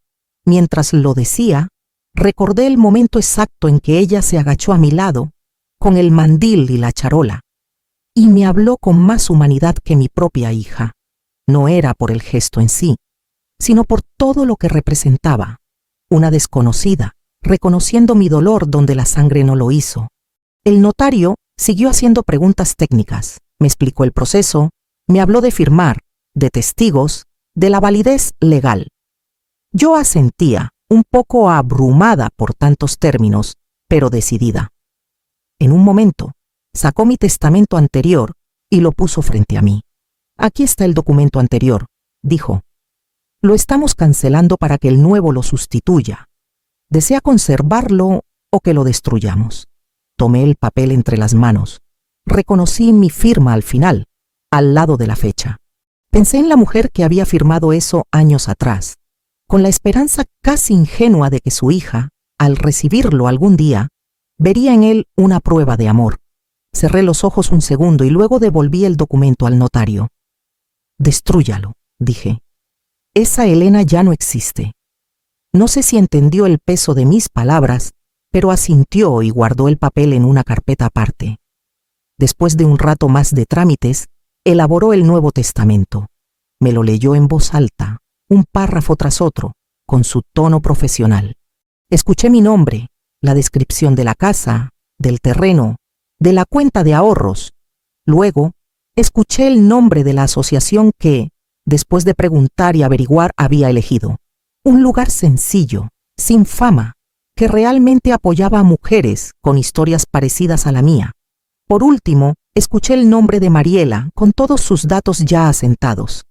Mientras lo decía, recordé el momento exacto en que ella se agachó a mi lado, con el mandil y la charola, y me habló con más humanidad que mi propia hija. No era por el gesto en sí, sino por todo lo que representaba. Una desconocida, reconociendo mi dolor donde la sangre no lo hizo. El notario siguió haciendo preguntas técnicas, me explicó el proceso, me habló de firmar, de testigos, de la validez legal. Yo asentía, un poco abrumada por tantos términos, pero decidida. En un momento, sacó mi testamento anterior y lo puso frente a mí. «Aquí está el documento anterior», dijo. «Lo estamos cancelando para que el nuevo lo sustituya. ¿Desea conservarlo o que lo destruyamos?». Tomé el papel entre las manos. reconocí mi firma al final, al lado de la fecha. Pensé en la mujer que había firmado eso años atrás, con la esperanza casi ingenua de que su hija, al recibirlo algún día, vería en él una prueba de amor. Cerré los ojos un segundo y luego devolví el documento al notario. «Destrúyalo», dije. «Esa Elena ya no existe». No sé si entendió el peso de mis palabras, pero asintió y guardó el papel en una carpeta aparte. Después de un rato más de trámites, elaboró el Nuevo Testamento. Me lo leyó en voz alta, un párrafo tras otro, con su tono profesional. Escuché mi nombre, la descripción de la casa, del terreno, de la cuenta de ahorros. Luego, escuché el nombre de la asociación que, después de preguntar y averiguar, había elegido. Un lugar sencillo, sin fama, que realmente apoyaba a mujeres con historias parecidas a la mía. Por último, escuché el nombre de Mariela con todos sus datos ya asentados.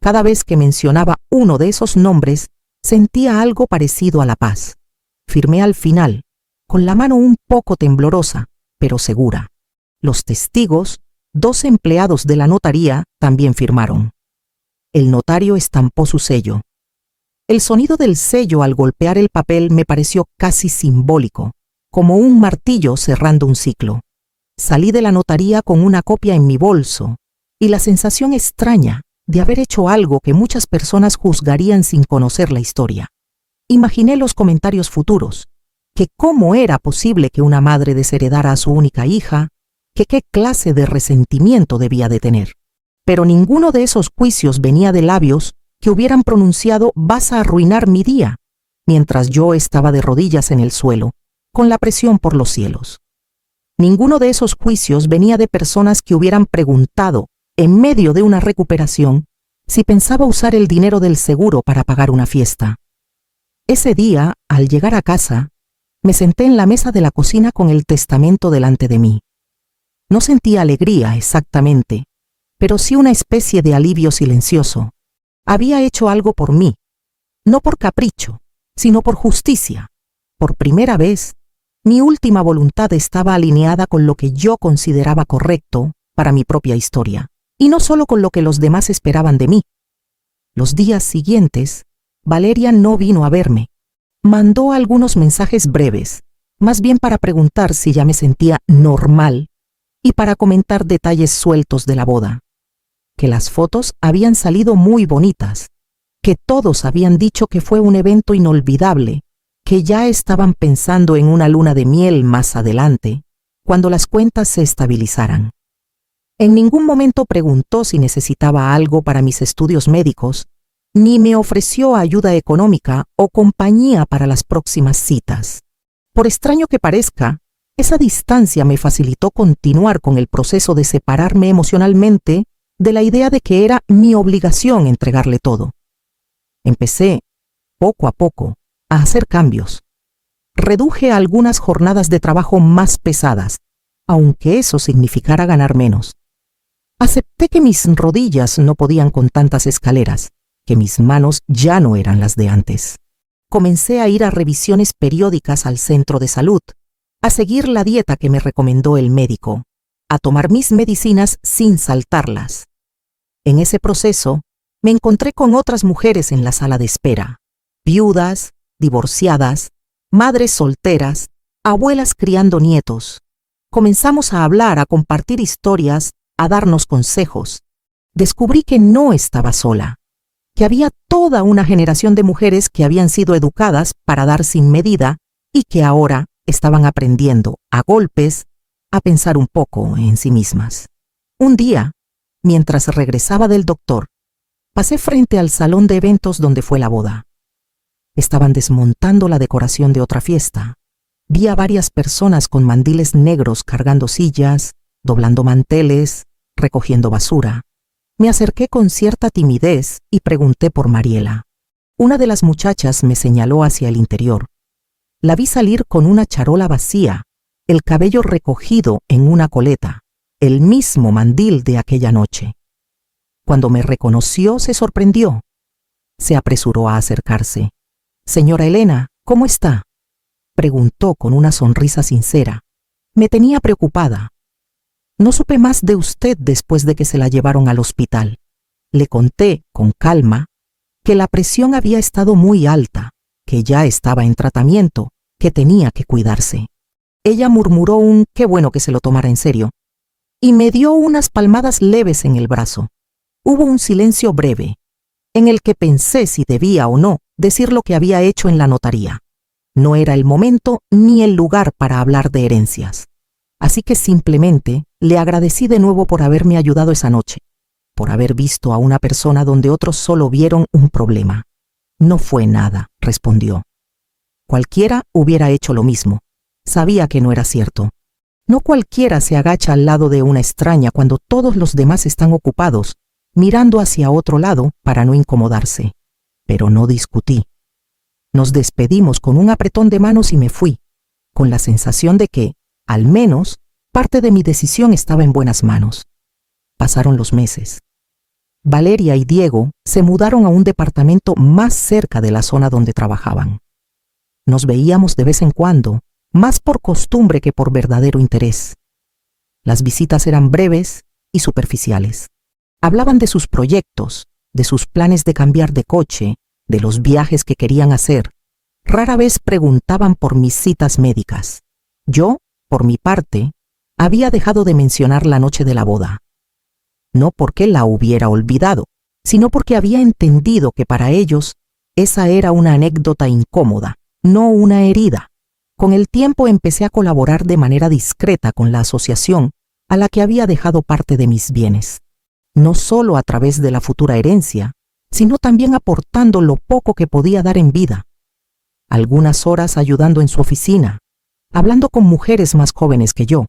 Cada vez que mencionaba uno de esos nombres, sentía algo parecido a la paz. Firmé al final, con la mano un poco temblorosa, pero segura. Los testigos, 2 empleados de la notaría, también firmaron. El notario estampó su sello. El sonido del sello al golpear el papel me pareció casi simbólico, como un martillo cerrando un ciclo. Salí de la notaría con una copia en mi bolso y la sensación extraña de haber hecho algo que muchas personas juzgarían sin conocer la historia. Imaginé los comentarios futuros, que cómo era posible que una madre desheredara a su única hija, que qué clase de resentimiento debía de tener. Pero ninguno de esos juicios venía de labios que hubieran pronunciado «vas a arruinar mi día», mientras yo estaba de rodillas en el suelo, con la presión por los cielos. Ninguno de esos juicios venía de personas que hubieran preguntado, en medio de una recuperación, si pensaba usar el dinero del seguro para pagar una fiesta. Ese día, al llegar a casa, me senté en la mesa de la cocina con el testamento delante de mí. No sentía alegría exactamente, pero sí una especie de alivio silencioso. Había hecho algo por mí, no por capricho, sino por justicia. Por primera vez, mi última voluntad estaba alineada con lo que yo consideraba correcto para mi propia historia, y no solo con lo que los demás esperaban de mí. Los días siguientes, Valeria no vino a verme. Mandó algunos mensajes breves, más bien para preguntar si ya me sentía normal y para comentar detalles sueltos de la boda. Que las fotos habían salido muy bonitas, que todos habían dicho que fue un evento inolvidable, que ya estaban pensando en una luna de miel más adelante, cuando las cuentas se estabilizaran. En ningún momento preguntó si necesitaba algo para mis estudios médicos, ni me ofreció ayuda económica o compañía para las próximas citas. Por extraño que parezca, esa distancia me facilitó continuar con el proceso de separarme emocionalmente de la idea de que era mi obligación entregarle todo. Empecé, poco a poco, a hacer cambios. Reduje algunas jornadas de trabajo más pesadas, aunque eso significara ganar menos. Acepté que mis rodillas no podían con tantas escaleras, que mis manos ya no eran las de antes. Comencé a ir a revisiones periódicas al centro de salud, a seguir la dieta que me recomendó el médico, a tomar mis medicinas sin saltarlas. En ese proceso, me encontré con otras mujeres en la sala de espera, viudas, divorciadas, madres solteras, abuelas criando nietos. Comenzamos a hablar, a compartir historias, a darnos consejos. Descubrí que no estaba sola, que había toda una generación de mujeres que habían sido educadas para dar sin medida y que ahora estaban aprendiendo, a golpes, a pensar un poco en sí mismas. Un día, mientras regresaba del doctor, pasé frente al salón de eventos donde fue la boda. Estaban desmontando la decoración de otra fiesta. Vi a varias personas con mandiles negros cargando sillas, doblando manteles, recogiendo basura. Me acerqué con cierta timidez y pregunté por Mariela. Una de las muchachas me señaló hacia el interior. La vi salir con una charola vacía, el cabello recogido en una coleta, el mismo mandil de aquella noche. Cuando me reconoció, se sorprendió. Se apresuró a acercarse. «Señora Elena, ¿cómo está?», preguntó con una sonrisa sincera. Me tenía preocupada. No supe más de usted después de que se la llevaron al hospital. Le conté, con calma, que la presión había estado muy alta, que ya estaba en tratamiento, que tenía que cuidarse. Ella murmuró qué bueno que se lo tomara en serio, y me dio unas palmadas leves en el brazo. Hubo un silencio breve, en el que pensé si debía o no decir lo que había hecho en la notaría. No era el momento ni el lugar para hablar de herencias. Así que simplemente le agradecí de nuevo por haberme ayudado esa noche, por haber visto a una persona donde otros solo vieron un problema. No fue nada, respondió. Cualquiera hubiera hecho lo mismo. Sabía que no era cierto. No cualquiera se agacha al lado de una extraña cuando todos los demás están ocupados, mirando hacia otro lado para no incomodarse. Pero no discutí. Nos despedimos con un apretón de manos y me fui, con la sensación de que, al menos, parte de mi decisión estaba en buenas manos. Pasaron los meses. Valeria y Diego se mudaron a un departamento más cerca de la zona donde trabajaban. Nos veíamos de vez en cuando, más por costumbre que por verdadero interés. Las visitas eran breves y superficiales. Hablaban de sus proyectos, de sus planes de cambiar de coche, de los viajes que querían hacer. Rara vez preguntaban por mis citas médicas. Yo, por mi parte, había dejado de mencionar la noche de la boda. No porque la hubiera olvidado, sino porque había entendido que para ellos esa era una anécdota incómoda, no una herida. Con el tiempo empecé a colaborar de manera discreta con la asociación a la que había dejado parte de mis bienes, no solo a través de la futura herencia, sino también aportando lo poco que podía dar en vida. Algunas horas ayudando en su oficina, hablando con mujeres más jóvenes que yo,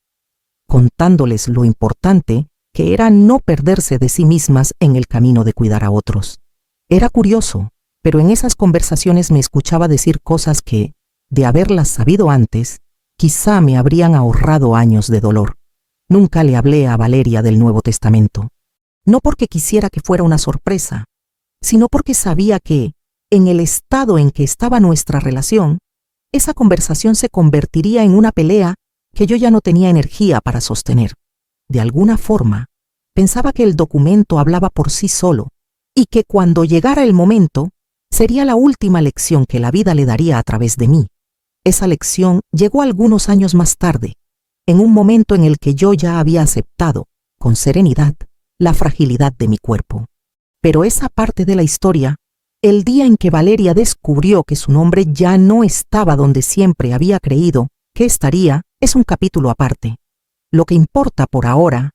contándoles lo importante que era no perderse de sí mismas en el camino de cuidar a otros. Era curioso, pero en esas conversaciones me escuchaba decir cosas que, de haberlas sabido antes, quizá me habrían ahorrado años de dolor. Nunca le hablé a Valeria del Nuevo Testamento, no porque quisiera que fuera una sorpresa, sino porque sabía que, en el estado en que estaba nuestra relación, esa conversación se convertiría en una pelea que yo ya no tenía energía para sostener. De alguna forma, pensaba que el documento hablaba por sí solo y que cuando llegara el momento, sería la última lección que la vida le daría a través de mí. Esa lección llegó algunos años más tarde, en un momento en el que yo ya había aceptado, con serenidad, la fragilidad de mi cuerpo. Pero esa parte de la historia, el día en que Valeria descubrió que su nombre ya no estaba donde siempre había creído que estaría, es un capítulo aparte. Lo que importa por ahora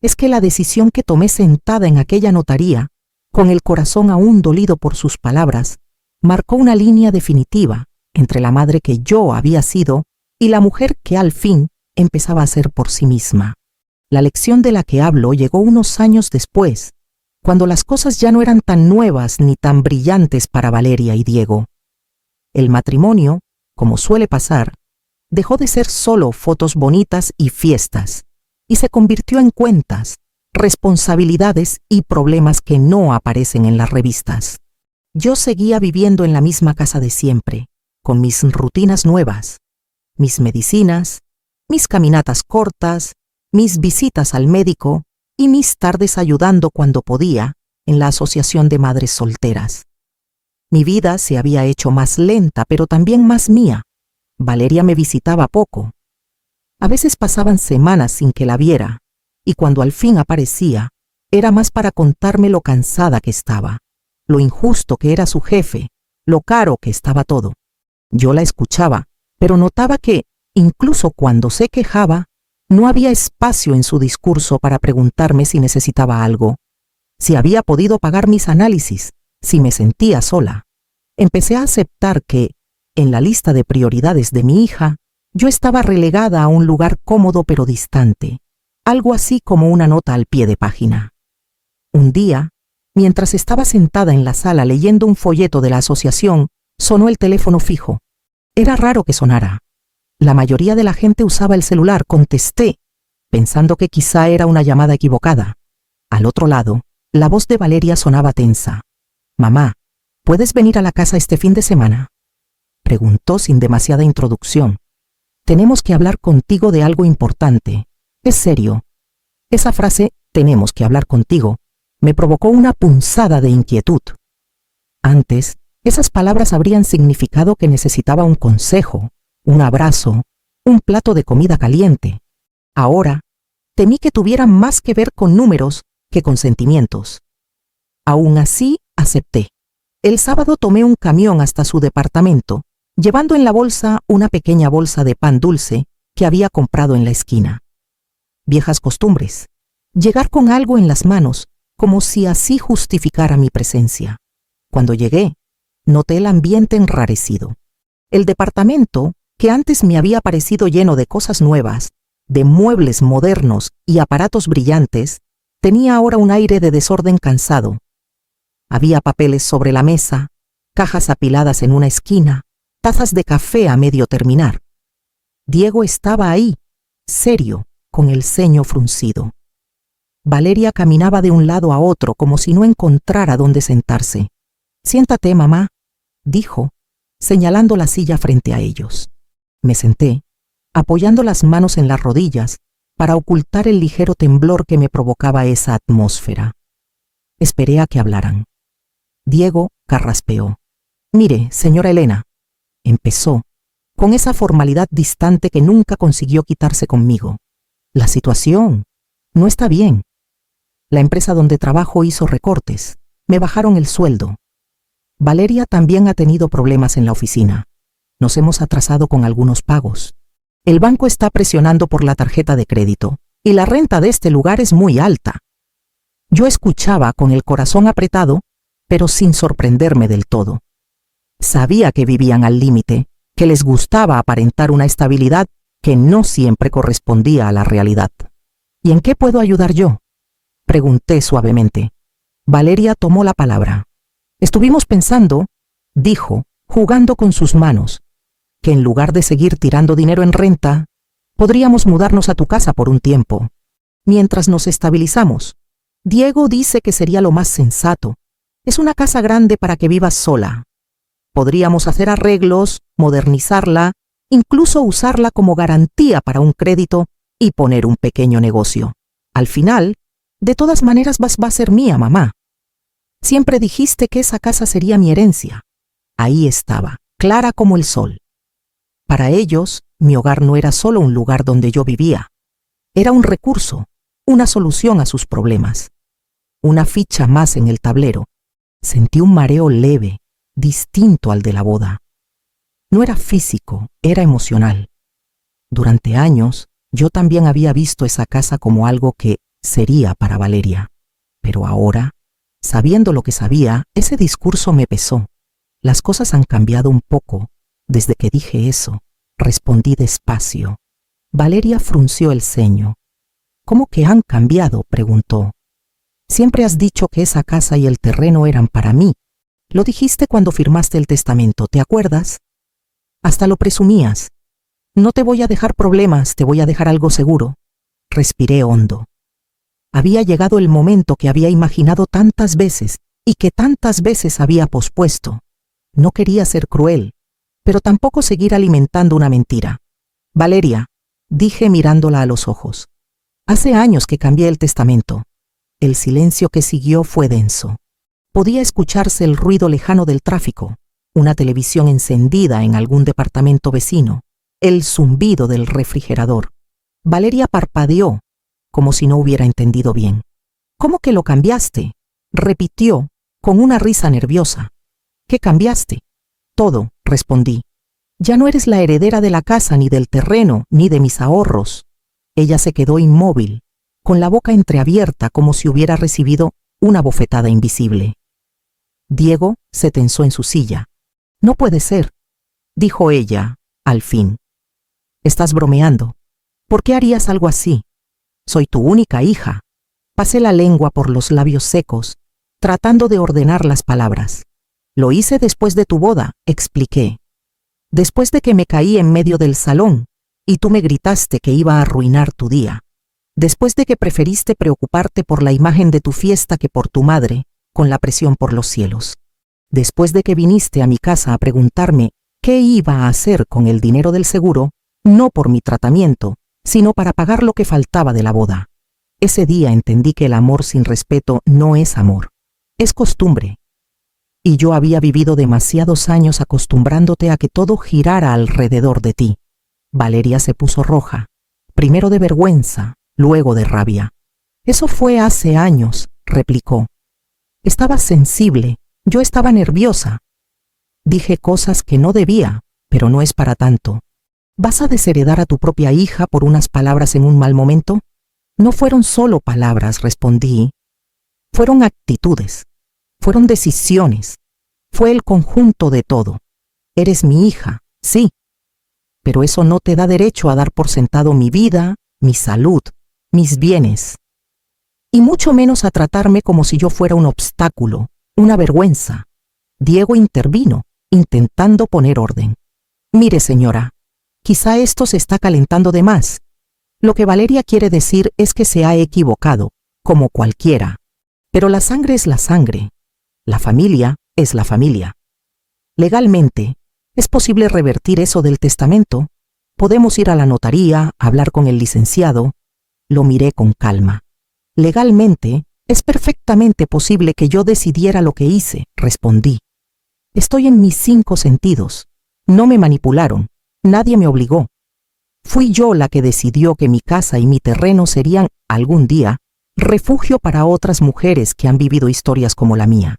es que la decisión que tomé sentada en aquella notaría, con el corazón aún dolido por sus palabras, marcó una línea definitiva entre la madre que yo había sido y la mujer que al fin empezaba a ser por sí misma. La lección de la que hablo llegó unos años después, cuando las cosas ya no eran tan nuevas ni tan brillantes para Valeria y Diego. El matrimonio, como suele pasar, dejó de ser solo fotos bonitas y fiestas, y se convirtió en cuentas, responsabilidades y problemas que no aparecen en las revistas. Yo seguía viviendo en la misma casa de siempre, con mis rutinas nuevas, mis medicinas, mis caminatas cortas, mis visitas al médico y mis tardes ayudando cuando podía en la Asociación de Madres Solteras. Mi vida se había hecho más lenta, pero también más mía. Valeria me visitaba poco. A veces pasaban semanas sin que la viera, y cuando al fin aparecía, era más para contarme lo cansada que estaba, lo injusto que era su jefe, lo caro que estaba todo. Yo la escuchaba, pero notaba que, incluso cuando se quejaba, no había espacio en su discurso para preguntarme si necesitaba algo, si había podido pagar mis análisis, si me sentía sola. Empecé a aceptar que, en la lista de prioridades de mi hija, yo estaba relegada a un lugar cómodo pero distante, algo así como una nota al pie de página. Un día, mientras estaba sentada en la sala leyendo un folleto de la asociación, sonó el teléfono fijo. Era raro que sonara. La mayoría de la gente usaba el celular. Contesté, pensando que quizá era una llamada equivocada. Al otro lado, la voz de Valeria sonaba tensa. «Mamá, ¿puedes venir a la casa este fin de semana?», preguntó sin demasiada introducción. «Tenemos que hablar contigo de algo importante. Es serio. Esa frase, tenemos que hablar contigo, me provocó una punzada de inquietud. Antes, esas palabras habrían significado que necesitaba un consejo, un abrazo, un plato de comida caliente. Ahora, temí que tuvieran más que ver con números que con sentimientos. Aún así, acepté. El sábado tomé un camión hasta su departamento, llevando en la bolsa una pequeña bolsa de pan dulce que había comprado en la esquina. Viejas costumbres. Llegar con algo en las manos, como si así justificara mi presencia. Cuando llegué, noté el ambiente enrarecido. El departamento, que antes me había parecido lleno de cosas nuevas, de muebles modernos y aparatos brillantes, tenía ahora un aire de desorden cansado. Había papeles sobre la mesa, cajas apiladas en una esquina, tazas de café a medio terminar. Diego estaba ahí, serio, con el ceño fruncido. Valeria caminaba de un lado a otro como si no encontrara dónde sentarse. «Siéntate, mamá», dijo, señalando la silla frente a ellos. Me senté, apoyando las manos en las rodillas para ocultar el ligero temblor que me provocaba esa atmósfera. Esperé a que hablaran. Diego carraspeó. «Mire, señora Elena», empezó, con esa formalidad distante que nunca consiguió quitarse conmigo. «La situación no está bien. La empresa donde trabajo hizo recortes. Me bajaron el sueldo. Valeria también ha tenido problemas en la oficina. Nos hemos atrasado con algunos pagos. El banco está presionando por la tarjeta de crédito y la renta de este lugar es muy alta». Yo escuchaba con el corazón apretado, pero sin sorprenderme del todo. Sabía que vivían al límite, que les gustaba aparentar una estabilidad que no siempre correspondía a la realidad. «¿Y en qué puedo ayudar yo?», pregunté suavemente. Valeria tomó la palabra. «Estuvimos pensando», dijo, jugando con sus manos, «que en lugar de seguir tirando dinero en renta, podríamos mudarnos a tu casa por un tiempo, mientras nos estabilizamos. Diego dice que sería lo más sensato. Es una casa grande para que vivas sola. Podríamos hacer arreglos, modernizarla, incluso usarla como garantía para un crédito y poner un pequeño negocio. Al final, de todas maneras va a ser mía, mamá. Siempre dijiste que esa casa sería mi herencia». Ahí estaba, clara como el sol. Para ellos, mi hogar no era solo un lugar donde yo vivía. Era un recurso, una solución a sus problemas. Una ficha más en el tablero. Sentí un mareo leve, distinto al de la boda. No era físico, era emocional. Durante años, yo también había visto esa casa como algo que sería para Valeria. Pero ahora, sabiendo lo que sabía, ese discurso me pesó. «Las cosas han cambiado un poco desde que dije eso», respondí despacio. Valeria frunció el ceño. «¿Cómo que han cambiado?», preguntó. «Siempre has dicho que esa casa y el terreno eran para mí. Lo dijiste cuando firmaste el testamento, ¿te acuerdas? Hasta lo presumías. No te voy a dejar problemas, te voy a dejar algo seguro». Respiré hondo. Había llegado el momento que había imaginado tantas veces y que tantas veces había pospuesto. No quería ser cruel, pero tampoco seguir alimentando una mentira. «Valeria», dije mirándola a los ojos, «hace años que cambié el testamento». El silencio que siguió fue denso. Podía escucharse el ruido lejano del tráfico, una televisión encendida en algún departamento vecino, el zumbido del refrigerador. Valeria parpadeó, como si no hubiera entendido bien. «¿Cómo que lo cambiaste?», repitió, con una risa nerviosa. «¿Qué cambiaste?». «Todo», respondí. «Ya no eres la heredera de la casa, ni del terreno, ni de mis ahorros». Ella se quedó inmóvil, con la boca entreabierta como si hubiera recibido una bofetada invisible. Diego se tensó en su silla. «No puede ser», dijo ella, al fin. «Estás bromeando. ¿Por qué harías algo así? Soy tu única hija». Pasé la lengua por los labios secos, tratando de ordenar las palabras. «Lo hice después de tu boda», expliqué. «Después de que me caí en medio del salón y tú me gritaste que iba a arruinar tu día. Después de que preferiste preocuparte por la imagen de tu fiesta que por tu madre, con la presión por los cielos. Después de que viniste a mi casa a preguntarme qué iba a hacer con el dinero del seguro, no por mi tratamiento, sino para pagar lo que faltaba de la boda. Ese día entendí que el amor sin respeto no es amor, es costumbre. Y yo había vivido demasiados años acostumbrándote a que todo girara alrededor de ti. Valeria se puso roja, primero de vergüenza, luego de rabia. Eso fue hace años, replicó. Estaba sensible, yo estaba nerviosa. Dije cosas que no debía, pero no es para tanto. ¿Vas a desheredar a tu propia hija por unas palabras en un mal momento? No fueron solo palabras, respondí. Fueron actitudes, fueron decisiones, fue el conjunto de todo. Eres mi hija, sí, pero eso no te da derecho a dar por sentado mi vida, mi salud, mis bienes, y mucho menos a tratarme como si yo fuera un obstáculo, una vergüenza. Diego intervino, intentando poner orden. Mire, señora, quizá esto se está calentando de más. Lo que Valeria quiere decir es que se ha equivocado, como cualquiera. Pero la sangre es la sangre. La familia es la familia. Legalmente, ¿es posible revertir eso del testamento? Podemos ir a la notaría, hablar con el licenciado. Lo miré con calma. Legalmente, es perfectamente posible que yo decidiera lo que hice, respondí. Estoy en mis 5 sentidos. No me manipularon. Nadie me obligó. Fui yo la que decidió que mi casa y mi terreno serían, algún día, refugio para otras mujeres que han vivido historias como la mía.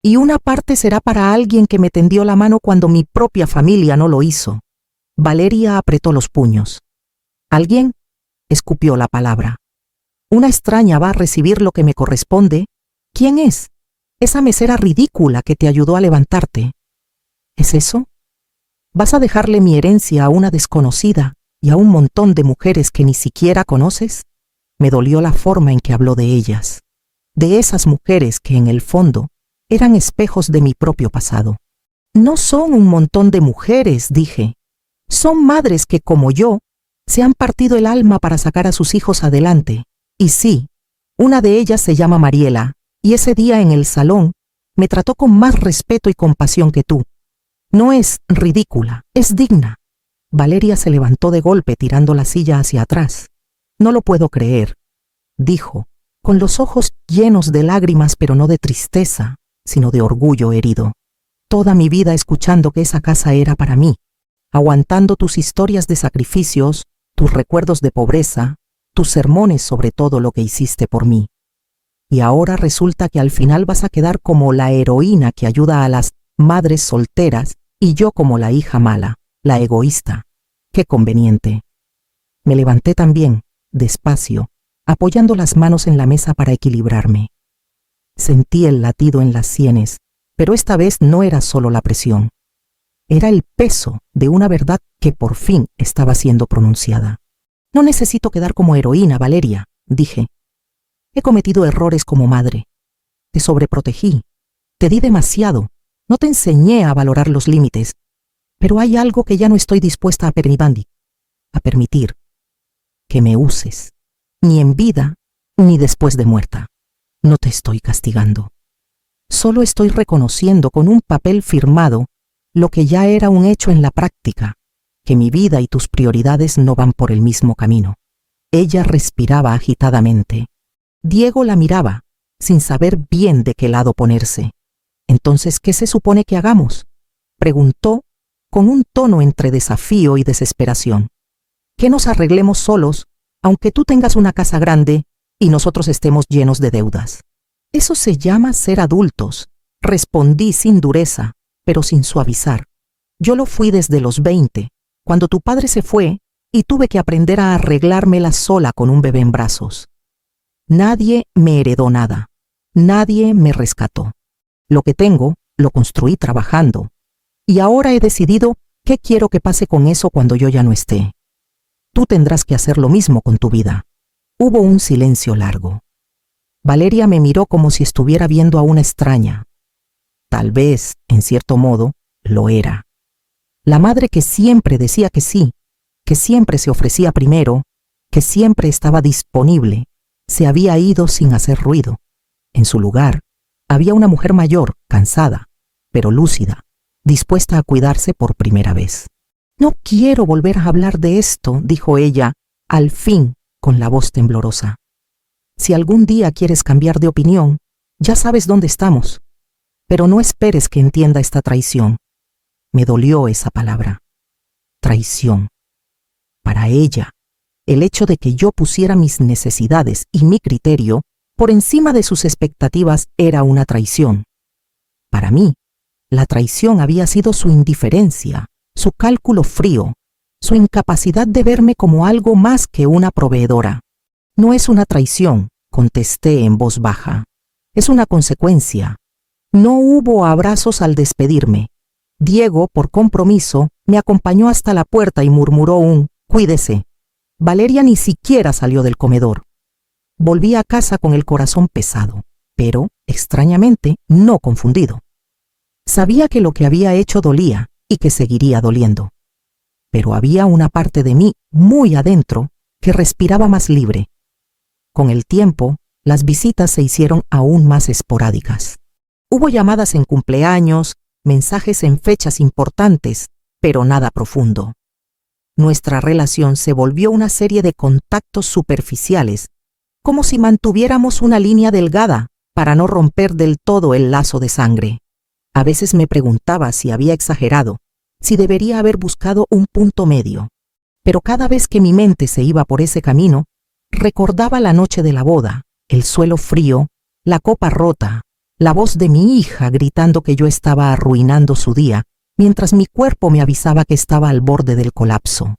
Y una parte será para alguien que me tendió la mano cuando mi propia familia no lo hizo. Valeria apretó los puños. ¿Alguien? Escupió la palabra. ¿Una extraña va a recibir lo que me corresponde? ¿Quién es? Esa mesera ridícula que te ayudó a levantarte. ¿Es eso? ¿Vas a dejarle mi herencia a una desconocida y a un montón de mujeres que ni siquiera conoces? Me dolió la forma en que habló de ellas, de esas mujeres que en el fondo eran espejos de mi propio pasado. No son un montón de mujeres, dije. Son madres que, como yo, se han partido el alma para sacar a sus hijos adelante. Y sí, una de ellas se llama Mariela, y ese día en el salón me trató con más respeto y compasión que tú. No es ridícula, es digna. Valeria se levantó de golpe tirando la silla hacia atrás. No lo puedo creer, dijo, con los ojos llenos de lágrimas, pero no de tristeza, sino de orgullo herido. Toda mi vida escuchando que esa casa era para mí, aguantando tus historias de sacrificios, tus recuerdos de pobreza, tus sermones sobre todo lo que hiciste por mí. Y ahora resulta que al final vas a quedar como la heroína que ayuda a las madres solteras y yo como la hija mala, la egoísta. Qué conveniente. Me levanté también, despacio, apoyando las manos en la mesa para equilibrarme. Sentí el latido en las sienes, pero esta vez no era solo la presión. Era el peso de una verdad que por fin estaba siendo pronunciada. No necesito quedar como heroína, Valeria, dije. He cometido errores como madre. Te sobreprotegí. Te di demasiado. No te enseñé a valorar los límites. Pero hay algo que ya no estoy dispuesta a permitir. Que me uses. Ni en vida, ni después de muerta. No te estoy castigando. Solo estoy reconociendo con un papel firmado lo que ya era un hecho en la práctica, que mi vida y tus prioridades no van por el mismo camino. Ella respiraba agitadamente. Diego la miraba, sin saber bien de qué lado ponerse. Entonces, ¿qué se supone que hagamos? Preguntó con un tono entre desafío y desesperación. Que nos arreglemos solos, aunque tú tengas una casa grande y nosotros estemos llenos de deudas. Eso se llama ser adultos, respondí sin dureza, pero sin suavizar. Yo lo fui desde los 20, cuando tu padre se fue y tuve que aprender a arreglármela sola con un bebé en brazos. Nadie me heredó nada, nadie me rescató. Lo que tengo, lo construí trabajando. Y ahora he decidido qué quiero que pase con eso cuando yo ya no esté. Tú tendrás que hacer lo mismo con tu vida. Hubo un silencio largo. Valeria me miró como si estuviera viendo a una extraña. Tal vez, en cierto modo, lo era. La madre que siempre decía que sí, que siempre se ofrecía primero, que siempre estaba disponible, se había ido sin hacer ruido. En su lugar, había una mujer mayor, cansada, pero lúcida, dispuesta a cuidarse por primera vez. No quiero volver a hablar de esto, dijo ella, al fin, con la voz temblorosa. Si algún día quieres cambiar de opinión, ya sabes dónde estamos. Pero no esperes que entienda esta traición. Me dolió esa palabra. Traición. Para ella, el hecho de que yo pusiera mis necesidades y mi criterio por encima de sus expectativas era una traición. Para mí, la traición había sido su indiferencia, su cálculo frío, su incapacidad de verme como algo más que una proveedora. No es una traición, contesté en voz baja. Es una consecuencia. No hubo abrazos al despedirme. Diego, por compromiso, me acompañó hasta la puerta y murmuró un «Cuídese». Valeria ni siquiera salió del comedor. Volví a casa con el corazón pesado, pero, extrañamente, no confundido. Sabía que lo que había hecho dolía y que seguiría doliendo. Pero había una parte de mí, muy adentro, que respiraba más libre. Con el tiempo, las visitas se hicieron aún más esporádicas. Hubo llamadas en cumpleaños, mensajes en fechas importantes, pero nada profundo. Nuestra relación se volvió una serie de contactos superficiales, como si mantuviéramos una línea delgada para no romper del todo el lazo de sangre. A veces me preguntaba si había exagerado, si debería haber buscado un punto medio. Pero cada vez que mi mente se iba por ese camino, recordaba la noche de la boda, el suelo frío, la copa rota, la voz de mi hija gritando que yo estaba arruinando su día, mientras mi cuerpo me avisaba que estaba al borde del colapso.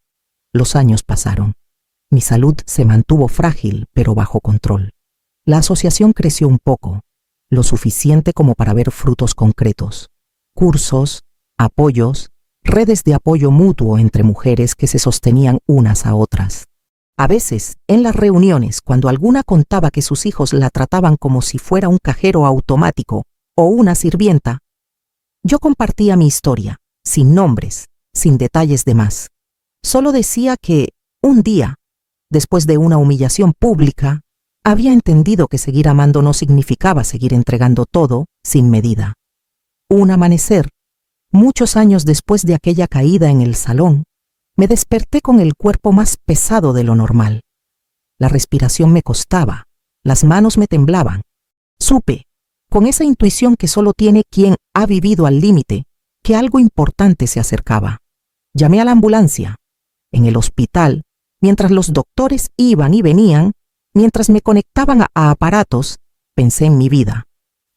Los años pasaron. Mi salud se mantuvo frágil, pero bajo control. La asociación creció un poco, lo suficiente como para ver frutos concretos. Cursos, apoyos, redes de apoyo mutuo entre mujeres que se sostenían unas a otras. A veces, en las reuniones, cuando alguna contaba que sus hijos la trataban como si fuera un cajero automático o una sirvienta, yo compartía mi historia, sin nombres, sin detalles de más. Solo decía que, un día, después de una humillación pública, había entendido que seguir amando no significaba seguir entregando todo sin medida. Un amanecer, muchos años después de aquella caída en el salón, me desperté con el cuerpo más pesado de lo normal. La respiración me costaba, las manos me temblaban. Supe, con esa intuición que solo tiene quien ha vivido al límite, que algo importante se acercaba. Llamé a la ambulancia. En el hospital, mientras los doctores iban y venían, mientras me conectaban a aparatos, pensé en mi vida.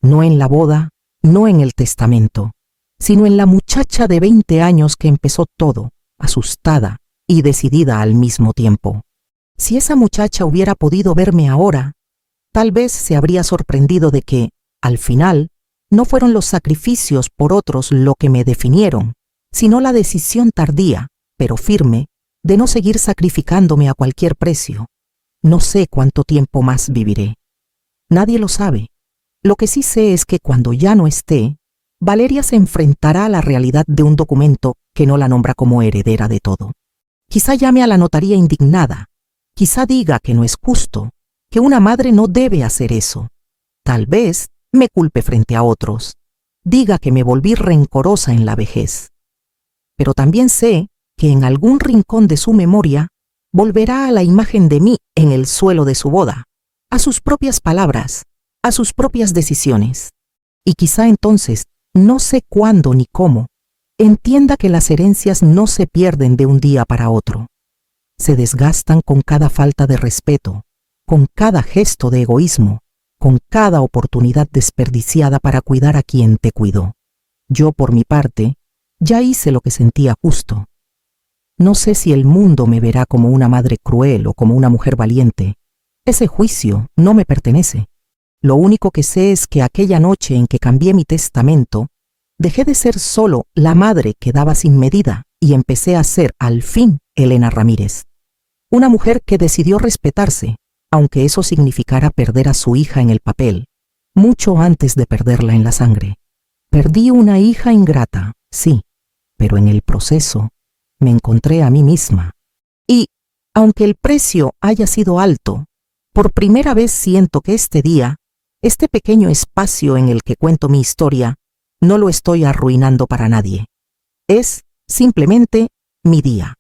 No en la boda, no en el testamento, sino en la muchacha de 20 años que empezó todo, asustada y decidida al mismo tiempo. Si esa muchacha hubiera podido verme ahora, tal vez se habría sorprendido de que, al final, no fueron los sacrificios por otros lo que me definieron, sino la decisión tardía, pero firme, de no seguir sacrificándome a cualquier precio. No sé cuánto tiempo más viviré. Nadie lo sabe. Lo que sí sé es que cuando ya no esté, Valeria se enfrentará a la realidad de un documento que no la nombra como heredera de todo. Quizá llame a la notaría indignada. Quizá diga que no es justo, que una madre no debe hacer eso. Tal vez me culpe frente a otros. Diga que me volví rencorosa en la vejez. Pero también sé que en algún rincón de su memoria volverá a la imagen de mí en el suelo de su boda, a sus propias palabras, a sus propias decisiones. Y quizá entonces, no sé cuándo ni cómo, entienda que las herencias no se pierden de un día para otro. Se desgastan con cada falta de respeto, con cada gesto de egoísmo, con cada oportunidad desperdiciada para cuidar a quien te cuidó. Yo, por mi parte, ya hice lo que sentía justo. No sé si el mundo me verá como una madre cruel o como una mujer valiente. Ese juicio no me pertenece. Lo único que sé es que aquella noche en que cambié mi testamento, dejé de ser solo la madre que daba sin medida y empecé a ser, al fin, Elena Ramírez. Una mujer que decidió respetarse, aunque eso significara perder a su hija en el papel, mucho antes de perderla en la sangre. Perdí una hija ingrata, sí, pero en el proceso me encontré a mí misma. Y, aunque el precio haya sido alto, por primera vez siento que este día, este pequeño espacio en el que cuento mi historia, no lo estoy arruinando para nadie. Es simplemente mi día.